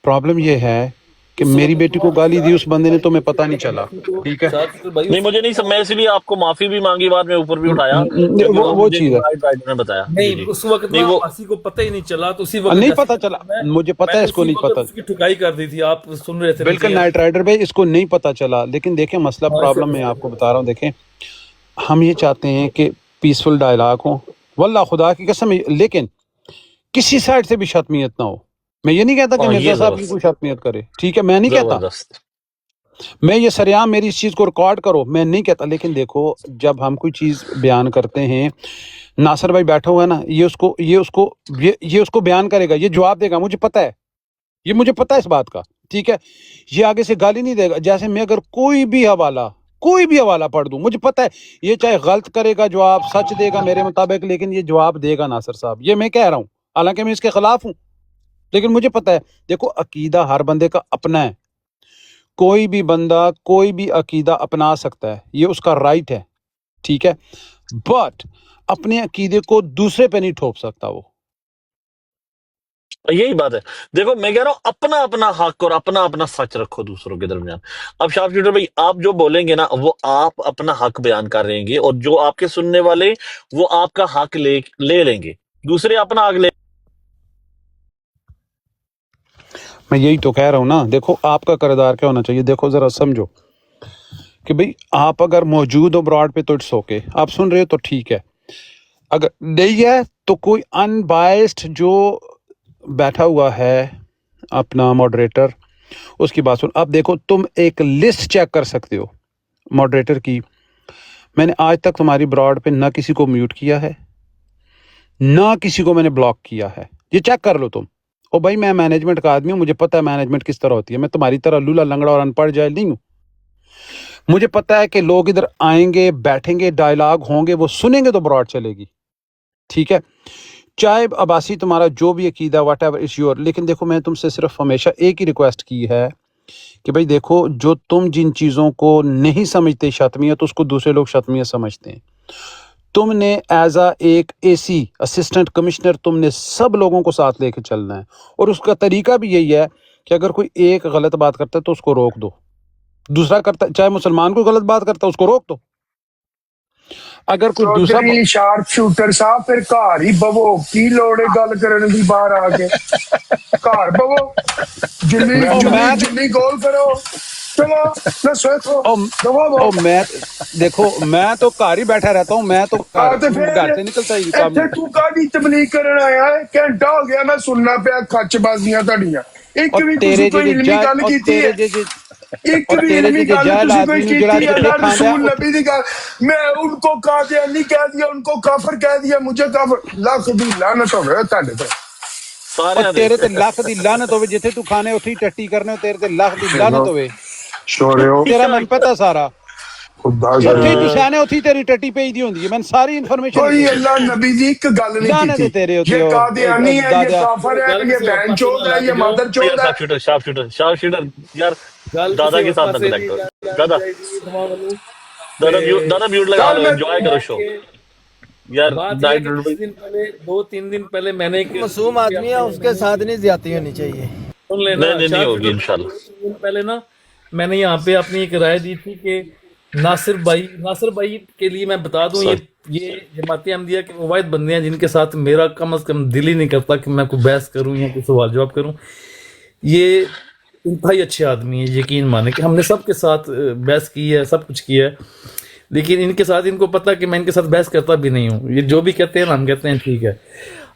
پرابلم یہ ہے کہ میری بیٹی کو گالی دی اس بندے نے، تمہیں پتہ نہیں چلا، ٹھیک ہے؟ نہیں مجھے نہیں میں اس لیے آپ کو معافی بھی مانگی، بعد میں اوپر بھی اٹھایا، کیونکہ وہ وہ مجھے چیز ہے، رائٹ نے بتایا۔ جی جی، نہیں وہ نہیں پتہ چلا، مجھے پتہ ہے اس کو نہیں پتہ، بالکل نائٹ رائڈر بھائی اس کو نہیں پتہ چلا، لیکن دیکھیں مسئلہ پرابلم میں آپ کو بتا رہا ہوں، دیکھیں ہم یہ چاہتے ہیں کہ پیسفل ڈائلاگ ہوں، واللہ خدا کی قسم، لیکن کسی سائڈ سے بھی شتمیت نہ ہو۔ میں یہ نہیں کہتا کہ مرزا یہ صاحب کی کوئی شتمیت کرے، ٹھیک ہے؟ میں نہیں کہتا، زبردست۔ میں یہ سریعام میری اس چیز کو ریکارڈ کرو، میں نہیں کہتا، لیکن دیکھو جب ہم کوئی چیز بیان کرتے ہیں، ناصر بھائی بیٹھا ہوا ہے نا، یہ اس کو بیان کرے گا، یہ جواب دے گا، مجھے پتہ ہے، یہ مجھے پتہ ہے اس بات کا، ٹھیک ہے؟ یہ آگے سے گالی نہیں دے گا، جیسے میں اگر کوئی بھی حوالہ پڑھ دوں، مجھے پتہ ہے یہ چاہے غلط کرے گا جواب، سچ دے گا میرے مطابق، لیکن یہ جواب دے گا ناصر صاحب، یہ میں کہہ رہا ہوں، حالانکہ میں اس کے خلاف ہوں، لیکن مجھے پتہ ہے۔ دیکھو عقیدہ ہر بندے کا اپنا ہے، کوئی بھی بندہ کوئی بھی عقیدہ اپنا سکتا ہے، یہ اس کا رائٹ ہے، ٹھیک ہے؟ بٹ اپنے عقیدے کو دوسرے پہ نہیں ٹھوپ سکتا وہ۔ یہی بات ہے، دیکھو میں کہہ رہا ہوں اپنا اپنا حق اور اپنا اپنا سچ رکھو دوسروں کے درمیان۔ اب شارپ شوٹر بھائی آپ جو بولیں گے نا، وہ آپ اپنا حق بیان کر رہیں گے، اور جو آپ کے سننے والے وہ آپ کا حق لے لیں گے، دوسرے اپنا حق لے۔ میں یہی تو کہہ رہا ہوں نا، دیکھو آپ کا کردار کیا ہونا چاہیے، دیکھو ذرا سمجھو کہ بھئی آپ اگر موجود ہو براڈ پہ تو اٹس اوکے، آپ سن رہے ہو تو ٹھیک ہے، اگر نہیں ہے تو کوئی ان بائسڈ جو بیٹھا ہوا ہے اپنا ماڈریٹر، اس کی بات سن. اب دیکھو تم ایک لسٹ چیک کر سکتے ہو ماڈریٹر کی. میں نے آج تک تمہاری براڈ پہ نہ کسی کو میوٹ کیا ہے نہ کسی کو میں نے بلاک کیا ہے. یہ چیک کر لو تم. او بھائی میں مینجمنٹ کا آدمی ہوں, مجھے پتہ ہے مینجمنٹ کس طرح ہوتی ہے. میں تمہاری طرح لولا لنگڑا اور ان پڑھ جاہل نہیں ہوں. مجھے پتہ ہے کہ لوگ ادھر آئیں گے, بیٹھیں گے, ڈائلاگ ہوں گے, وہ سنیں گے تو براڈ چلے گی. ٹھیک ہے, چاہے عباسی تمہارا جو بھی عقیدہ واٹ ایور از یور. لیکن دیکھو میں تم سے صرف ہمیشہ ایک ہی ریکویسٹ کی ہے کہ بھائی دیکھو جو تم جن چیزوں کو نہیں سمجھتے شتمیت, اس کو دوسرے لوگ شتمیت سمجھتے ہیں. تم نے ایز ایک اے سی اسسٹنٹ کمشنر تم نے سب لوگوں کو ساتھ لے کے چلنا ہے, اور اس کا طریقہ بھی یہی ہے کہ اگر کوئی ایک غلط بات کرتا ہے تو اس کو روک دو. دوسرا کرتا, چاہے مسلمان کو غلط بات کرتا ہے اس کو روک دو. اگر کوئی دوسرا چودھری شارپ شوٹر صاحب پھر گھر ہی بوو, کی لوڑ ہے گل کرنے دی باہر آ کے. گھر بوو, جلی گول کرو, چلو نہ سوچو. میں دیکھو میں تو گھر ہی بیٹھا رہتا ہوں, میں تو گھر سے نکلتا ہی کام اتنے تو کاہدی تبلیغ کرن آیا ہے, گھنٹہ ہو گیا میں سننا پیا کچ بازیاں تہاڈیاں. ایک بھی تسی کوئی علمی گل کیتی ہے؟ ایک بھی علمی گل تسی کوئی کیتی ہے؟ اللہ رسول نبی دی گل. میں ان کو قادیانی کہہ دیا, ان کو کافر کہہ دیا, مجھے کافر. لاکھ دی لعنت ہوے تہاڈے تے. اور تیرے تے لاکھ دی لعنت ہوے, جتھے تو کھانے اٹھی ٹٹی کرنے, تیرے تے لاکھ دی لعنت ہوے. تیرا من پتہ سارا جتھے تو سیانے اتھی تیری ٹٹی پئی دی ہوندی ہے. میں ساری انفارمیشن کوئی اللہ نبی دی ایک گل نہیں کیتی. تیرے یہ قادیانی ہے, یہ کافر ہے, یہ بہن چود ہے, یہ مادر چود ہے. شارپ شوٹر یار دادا کے ساتھ نہ کنیکٹ ہو. دادا میوٹ لگا لو, انجوائے کرو شو. یار 2-3 دن پہلے میں نے معصوم آدمی ہے, اس کے ساتھ نہیں زیادتی ہونی چاہیے. سن لینا, نہیں ہوگی انشاءاللہ. 2 دن پہلے نا میں نے یہاں پہ اپنی ایک رائے دی تھی کہ ناصر بھائی کے لیے میں بتا دوں, یہ جماعت احمدیہ کے وہ واحد بندے ہیں جن کے ساتھ میرا کم از کم دل ہی نہیں کرتا کہ میں کوئی بحث کروں یا کوئی سوال جواب کروں. یہ انتہائی اچھے آدمی ہیں, یقین مانے کہ ہم نے سب کے ساتھ بحث کی ہے, سب کچھ کیا ہے, لیکن ان کے ساتھ ان کو پتہ کہ میں ان کے ساتھ بحث کرتا بھی نہیں ہوں. یہ جو بھی کہتے ہیں نا ہم کہتے ہیں ٹھیک ہے.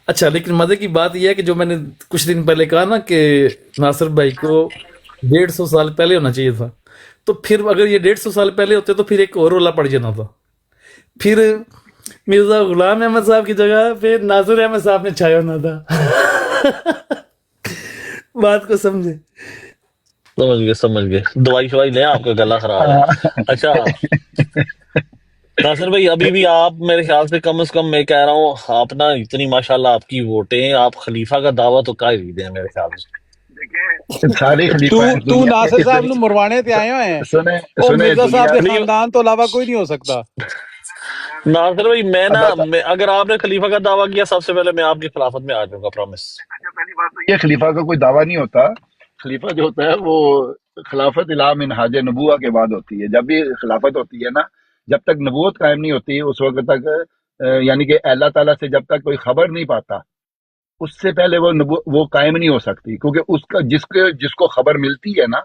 اچھا, لیکن مزے کی بات یہ ہے کہ جو میں نے کچھ دن پہلے کہا نا کہ ناصر بھائی کو 150 سال پہلے ہونا چاہیے تھا, تو پھر اگر یہ 150 سال پہلے ہوتے تو پھر ایک اور رولا پڑ جانا تھا. پھر مرزا غلام احمد صاحب کی جگہ پہ ناصر احمد صاحب نے چھایا ہونا تھا. بات کو سمجھے؟ سمجھ گئے. دوائی شوائی لیں, آپ کا گلا خراب ہے. اچھا ناصر بھائی, ابھی بھی آپ میرے خیال سے کم از کم میں کہہ رہا ہوں, آپ نا اتنی ماشاءاللہ آپ کی ووٹیں, آپ خلیفہ کا دعویٰ تو کہہ ہی دیں میرے خیال سے. سارے تو ناصر صاحب نو مروانے تے آئے ہوئے ہیں, اور مرزا صاحب کے خاندان تو علاوہ کوئی نہیں ہو سکتا. ناصر بھائی میں نا, اگر آپ نے خلیفہ کا دعویٰ کیا, سب سے پہلے میں آپ کی خلافت میں آ جاؤں گا, پرومس. پہلی بات تو یہ خلیفہ کا کوئی دعویٰ نہیں ہوتا. خلیفہ جو ہوتا ہے وہ خلافت الا منہاج نبوہ کے بعد ہوتی ہے. جب بھی خلافت ہوتی ہے نا, جب تک نبوت قائم نہیں ہوتی اس وقت تک, یعنی کہ اللہ تعالیٰ سے جب تک کوئی خبر نہیں پاتا اس سے پہلے وہ قائم نہیں ہو سکتی. کیونکہ اس کا جس کو خبر ملتی ہے نا,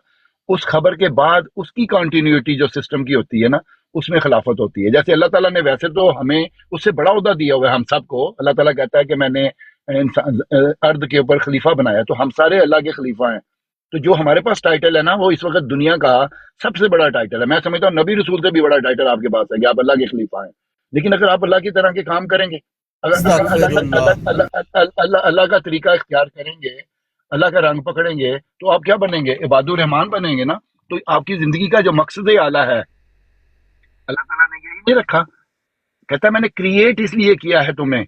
اس خبر کے بعد اس کی کنٹینیوٹی جو سسٹم کی ہوتی ہے نا, اس میں خلافت ہوتی ہے. جیسے اللہ تعالیٰ نے ویسے تو ہمیں اس سے بڑا عہدہ دیا ہوا ہے ہم سب کو. اللہ تعالیٰ کہتا ہے کہ میں نے ارض کے اوپر خلیفہ بنایا, تو ہم سارے اللہ کے خلیفہ ہیں. تو جو ہمارے پاس ٹائٹل ہے نا, وہ اس وقت دنیا کا سب سے بڑا ٹائٹل ہے. میں سمجھتا ہوں نبی رسول سے بھی بڑا ٹائٹل آپ کے پاس ہے کہ آپ اللہ کے خلیفہ ہیں. لیکن اگر آپ اللہ کی طرح کے کام کریں گے, اللہ کا طریقہ اختیار کریں گے, اللہ کا رنگ پکڑیں گے, تو آپ کیا بنیں گے؟ عباد الرحمان بنیں گے نا. تو آپ کی زندگی کا جو مقصد اعلیٰ ہے, اللہ تعالیٰ نے یہی نہیں رکھا. کہتا ہے میں نے کریٹ اس لیے کیا ہے تمہیں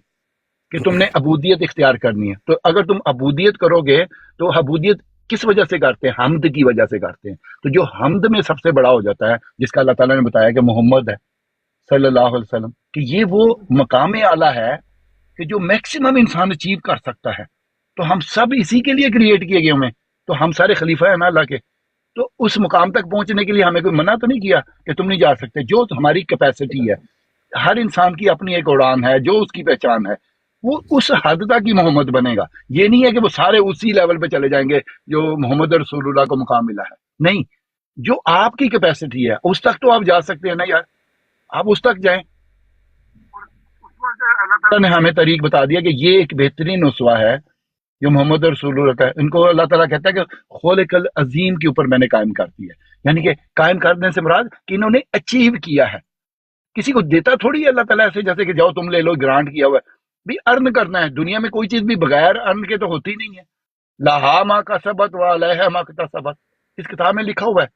کہ تم نے عبودیت اختیار کرنی ہے. تو اگر تم عبودیت کرو گے تو عبودیت کس وجہ سے کرتے ہیں؟ حمد کی وجہ سے کرتے ہیں. تو جو حمد میں سب سے بڑا ہو جاتا ہے, جس کا اللہ تعالیٰ نے بتایا کہ محمد ہے صلی اللہ علیہ وسلم, کہ یہ وہ مقام اعلیٰ ہے کہ جو میکسیمم انسان اچیو کر سکتا ہے. تو ہم سب اسی کے لیے کریٹ کیے گئے ہوئے, تو ہم سارے خلیفہ ہیں نا اللہ کے. تو اس مقام تک پہنچنے کے لیے ہمیں کوئی منع تو نہیں کیا کہ تم نہیں جا سکتے. جو ہماری کیپیسٹی ہے, ہر انسان کی اپنی ایک اڑان ہے, جو اس کی پہچان ہے, وہ اس حد تک ہی محمد بنے گا. یہ نہیں ہے کہ وہ سارے اسی لیول پہ چلے جائیں گے جو محمد رسول اللہ کو مقام ملا ہے. نہیں, جو آپ کی کیپیسٹی ہے اس تک تو آپ جا سکتے ہیں نا یار, آپ اس تک جائیں. اللہ تعالیٰ نے ہمیں طریق بتا دیا کہ یہ ایک بہترین اسوہ ہے جو محمد رسول اللہ ہے، ان کو اللہ تعالیٰ کہتا ہے کہ خالق العظیم کے اوپر میں نے قائم کر دیا ہے، یعنی کہ قائم کرنے سے مراد کہ انہوں نے اچیو کیا ہے. کسی کو دیتا تھوڑی ہے اللہ تعالیٰ ایسے جیسے کہ جاؤ تم لے لو، گرانٹ کیا ہوا ہے. بھی ارن کرنا ہے. دنیا میں کوئی چیز بھی بغیر ارن کے تو ہوتی نہیں ہے. لہا ما کسبت وعلیہا ما اکتسبت، اس کتاب میں لکھا ہوا ہے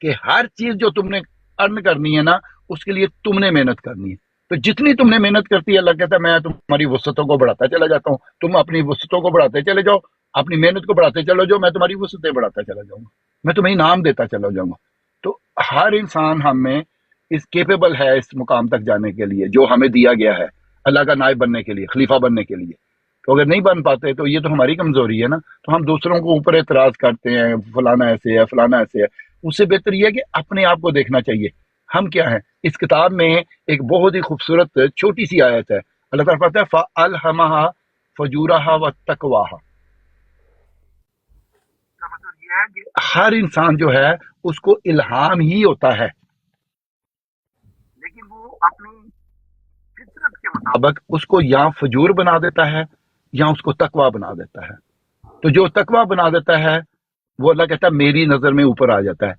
کہ ہر چیز جو تم نے ارن کرنی ہے نا، اس کے لیے تم نے محنت کرنی ہے. تو جتنی تم نے محنت کرتی ہے، اللہ کہتا ہے میں تمہاری وسعتوں کو بڑھاتا چلا جاتا ہوں. تم اپنی وسعتوں کو بڑھاتے چلے جاؤ، اپنی محنت کو بڑھاتے چلو جاؤ، میں تمہاری وسعتیں بڑھاتا چلا جاؤں گا، میں تمہیں انعام دیتا چلا جاؤں گا. تو ہر انسان ہم میں اس کیپیبل ہے اس مقام تک جانے کے لیے جو ہمیں دیا گیا ہے، اللہ کا نائب بننے کے لیے، خلیفہ بننے کے لیے. تو اگر نہیں بن پاتے تو یہ تو ہماری کمزوری ہے نا. تو ہم دوسروں کو اوپر اعتراض کرتے ہیں، فلانا ایسے ہے، فلانا ایسے ہے. اس سے بہتر یہ ہے کہ اپنے آپ کو دیکھنا چاہیے ہم کیا ہیں. اس کتاب میں ایک بہت ہی خوبصورت چھوٹی سی آیت ہے. اللہ تعالیٰ فرماتا ہے فَأَلْهَمَهَا فَجُورَهَا وَتَّقْوَاهَا. کا مطلب یہ ہے کہ ہر انسان جو ہے اس کو الہام ہی ہوتا ہے، لیکن وہ اپنی فطرت کے مطابق اس کو یا فجور بنا دیتا ہے یا اس کو تقوی بنا دیتا ہے. تو جو تقوی بنا دیتا ہے وہ اللہ کہتا ہے میری نظر میں اوپر آ جاتا ہے.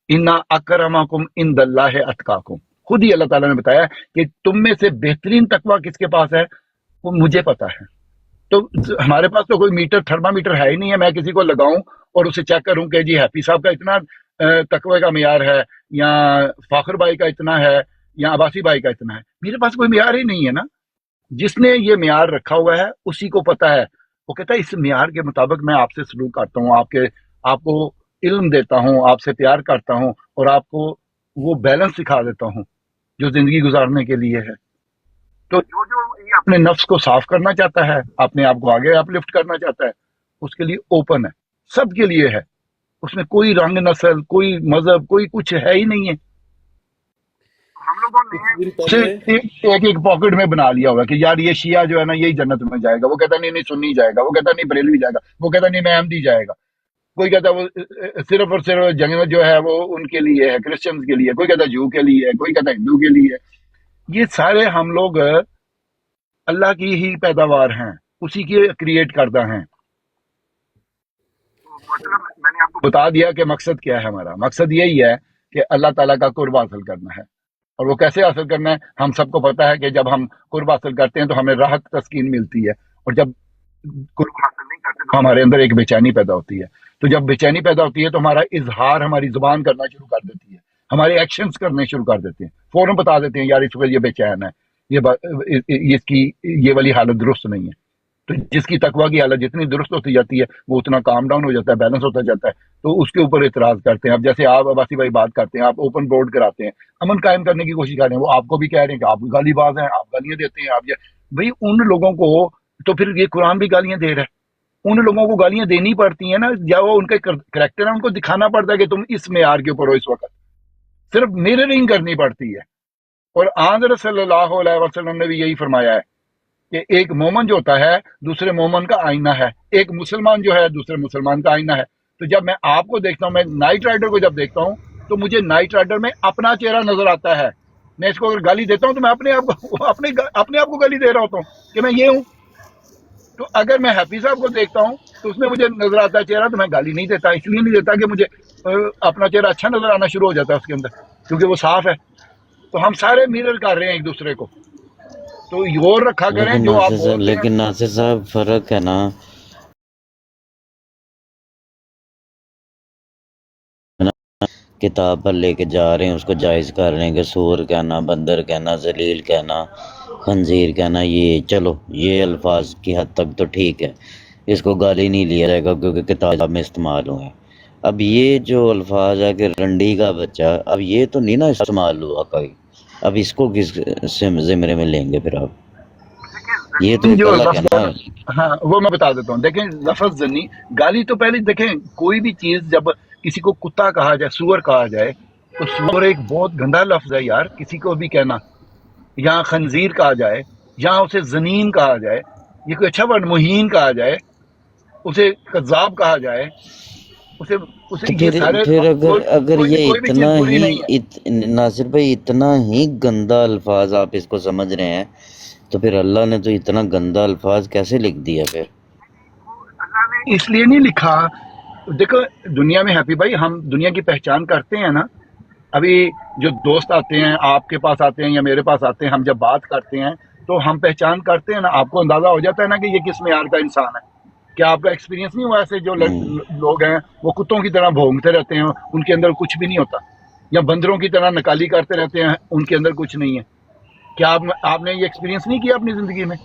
اِنَّ أَكْرَمَكُمْ عِندَ اللَّهِ أَتْقَاكُمْ. خود ہی اللہ تعالیٰ نے بتایا کہ تم میں سے بہترین تقوی کس کے پاس ہے، وہ مجھے پتا ہے. تو ہمارے پاس تو کوئی میٹر تھرمامیٹر ہے ہی نہیں ہے میں کسی کو لگاؤں اور اسے چیک کروں کہ جی ہیپی صاحب کا اتنا تقوی کا معیار ہے، یا فاخر بھائی کا اتنا ہے، یا عباسی بھائی کا اتنا ہے. میرے پاس کوئی معیار ہی نہیں ہے نا. جس نے یہ معیار رکھا ہوا ہے اسی کو پتا ہے. وہ کہتا ہے اس معیار کے مطابق میں آپ سے سلوک کرتا ہوں، آپ کو علم دیتا ہوں، آپ سے پیار کرتا ہوں، اور آپ کو وہ بیلنس سکھا دیتا ہوں جو زندگی گزارنے کے لیے ہے. تو جو یہ اپنے نفس کو صاف کرنا چاہتا ہے، اپنے آپ کو آگے اپ لفٹ کرنا چاہتا ہے، اس کے لیے اوپن ہے، سب کے لیے ہے. اس میں کوئی رنگ نسل، کوئی مذہب، کوئی کچھ ہے ہی نہیں ہے. ہم لوگوں نے ایک ایک پاکٹ میں بنا لیا ہوا کہ یار یہ شیعہ جو ہے نا یہی جنت میں جائے گا، وہ کہتا نہیں سنی جائے گا، وہ کہتا نہیں بریلوی جائے گا، وہ کہتا نہیں میں احمدی جائے گا، کوئی کہتا ہے وہ صرف اور صرف جنت جو ہے وہ ان کے لیے ہے، کرسچنز کے لیے، کوئی کہتا ہے جو کے لیے ہے، کوئی کہتا ہے ہندو کے لیے. یہ سارے ہم لوگ اللہ کی ہی پیداوار ہیں، اسی کے کریٹ کردہ ہیں. مطلب میں نے آپ کو بتا دیا کہ مقصد کیا ہے. ہمارا مقصد یہی ہے کہ اللہ تعالیٰ کا قرب حاصل کرنا ہے. اور وہ کیسے حاصل کرنا ہے ہم سب کو پتا ہے کہ جب ہم قرب حاصل کرتے ہیں تو ہمیں راحت تسکین ملتی ہے، اور جب قرب حاصل نہیں کرتے تو ہمارے اندر ایک بے چینی پیدا ہوتی ہے. تو جب بے چینی پیدا ہوتی ہے تو ہمارا اظہار ہماری زبان کرنا شروع کر دیتی ہے، ہمارے ایکشنز کرنے شروع کر دیتے ہیں، فوراً بتا دیتے ہیں یار اس وقت یہ بے چین ہے، اس کی یہ والی حالت درست نہیں ہے. تو جس کی تقوی کی حالت جتنی درست ہوتی جاتی ہے وہ اتنا کام ڈاؤن ہو جاتا ہے، بیلنس ہوتا جاتا ہے. تو اس کے اوپر اعتراض کرتے ہیں. اب جیسے آپ عباسی بھائی بات کرتے ہیں، آپ اوپن بورڈ کراتے ہیں، امن قائم کرنے کی کوشش کر رہے ہیں، وہ آپ کو بھی کہہ رہے ہیں کہ آپ گالی باز ہیں، آپ گالیاں دیتے ہیں. آپ بھائی ان لوگوں کو تو پھر یہ قرآن بھی گالیاں دے رہا ہے. ان لوگوں کو گالیاں دینی پڑتی ہیں نا، یا وہ ان کا کریکٹر ہے، ان کو دکھانا پڑتا ہے کہ تم اس معیار کے اوپر ہو. اس وقت صرف میررنگ کرنی پڑتی ہے. اور حضرت صلی اللہ علیہ وسلم نے بھی یہی فرمایا ہے کہ ایک مومن جو ہوتا ہے دوسرے مومن کا آئینہ ہے، ایک مسلمان جو ہے دوسرے مسلمان کا آئینہ ہے. تو جب میں آپ کو دیکھتا ہوں، میں نائٹ رائڈر کو جب دیکھتا ہوں تو مجھے نائٹ رائڈر میں اپنا چہرہ نظر آتا ہے. میں اس کو اگر گالی دیتا ہوں تو میں اپنے آپ کو گالی دے رہا ہوتا ہوں کہ میں یہ ہوں. تو اگر میں حفیظ صاحب کو دیکھتا ہوں تو اس میں مجھے نظر آتا ہے چہرہ، تو میں گالی نہیں دیتا. اس لیے نہیں دیتا کہ مجھے اپنا چہرہ اچھا نظر آنا شروع ہو جاتا ہے اس کے اندر، کیونکہ وہ صاف ہے. تو ہم سارے میرر کر رہے ہیں ایک دوسرے کو. تو غور رکھا کریں جو آپ بولتے ہیں. لیکن ناصر صاحب فرق ہے نا، کتاب پر لے کے جا رہے ہیں، اس کو جائز کر رہے ہیں کہ سور کہنا، بندر کہنا، ذلیل کہنا، خنزیر کہنا، یہ چلو یہ الفاظ کی حد تک تو ٹھیک ہے، اس کو گالی نہیں لیا جائے گا کیونکہ کتاب میں استعمال ہوئے ہیں. اب یہ جو الفاظ ہے کہ رنڈی کا بچہ، اب یہ تو نہیں نا استعمال ہوا کبھی، اب اس کو کس زمرے میں لیں گے پھر آپ؟ یہ تو جو غلط ہے نا. ہاں وہ میں بتا دیتا ہوں. دیکھیں لفظ زنی گالی تو پہلے دیکھیں، کوئی بھی چیز جب کسی کو کتا کہا جائے، سور کہا جائے، تو سور ایک بہت گندا لفظ ہے یار کسی کو بھی کہنا. یا خنزیر کہا جائے، یا اسے زنین کہا جائے، یہ کوئی اچھا ورڈ، مہین کہا جائے، اسے کذاب کہا جائے، اسے پھر اگر یہ اتنا ہی ناصر بھائی اتنا ہی گندا الفاظ آپ اس کو سمجھ رہے ہیں تو پھر اللہ نے تو اتنا گندا الفاظ کیسے لکھ دیا پھر؟ اس لیے نہیں لکھا. دیکھو دنیا میں ہیپی بھائی ہم دنیا کی پہچان کرتے ہیں نا. ابھی جو دوست آتے ہیں آپ کے پاس آتے ہیں یا میرے پاس آتے ہیں, ہم جب بات کرتے ہیں تو ہم پہچان کرتے ہیں نا. آپ کو اندازہ ہو جاتا ہے نا کہ یہ کس معیار کا انسان ہے. کیا آپ کا ایکسپیرینس نہیں ہوا ایسے جو لوگ ہیں وہ کتوں کی طرح بھونگتے رہتے ہیں, ان کے اندر کچھ بھی نہیں ہوتا, یا بندروں کی طرح نکالی کرتے رہتے ہیں, ان کے اندر کچھ نہیں ہے. کیا آپ نے یہ ایکسپیرینس نہیں کیا اپنی زندگی میں؟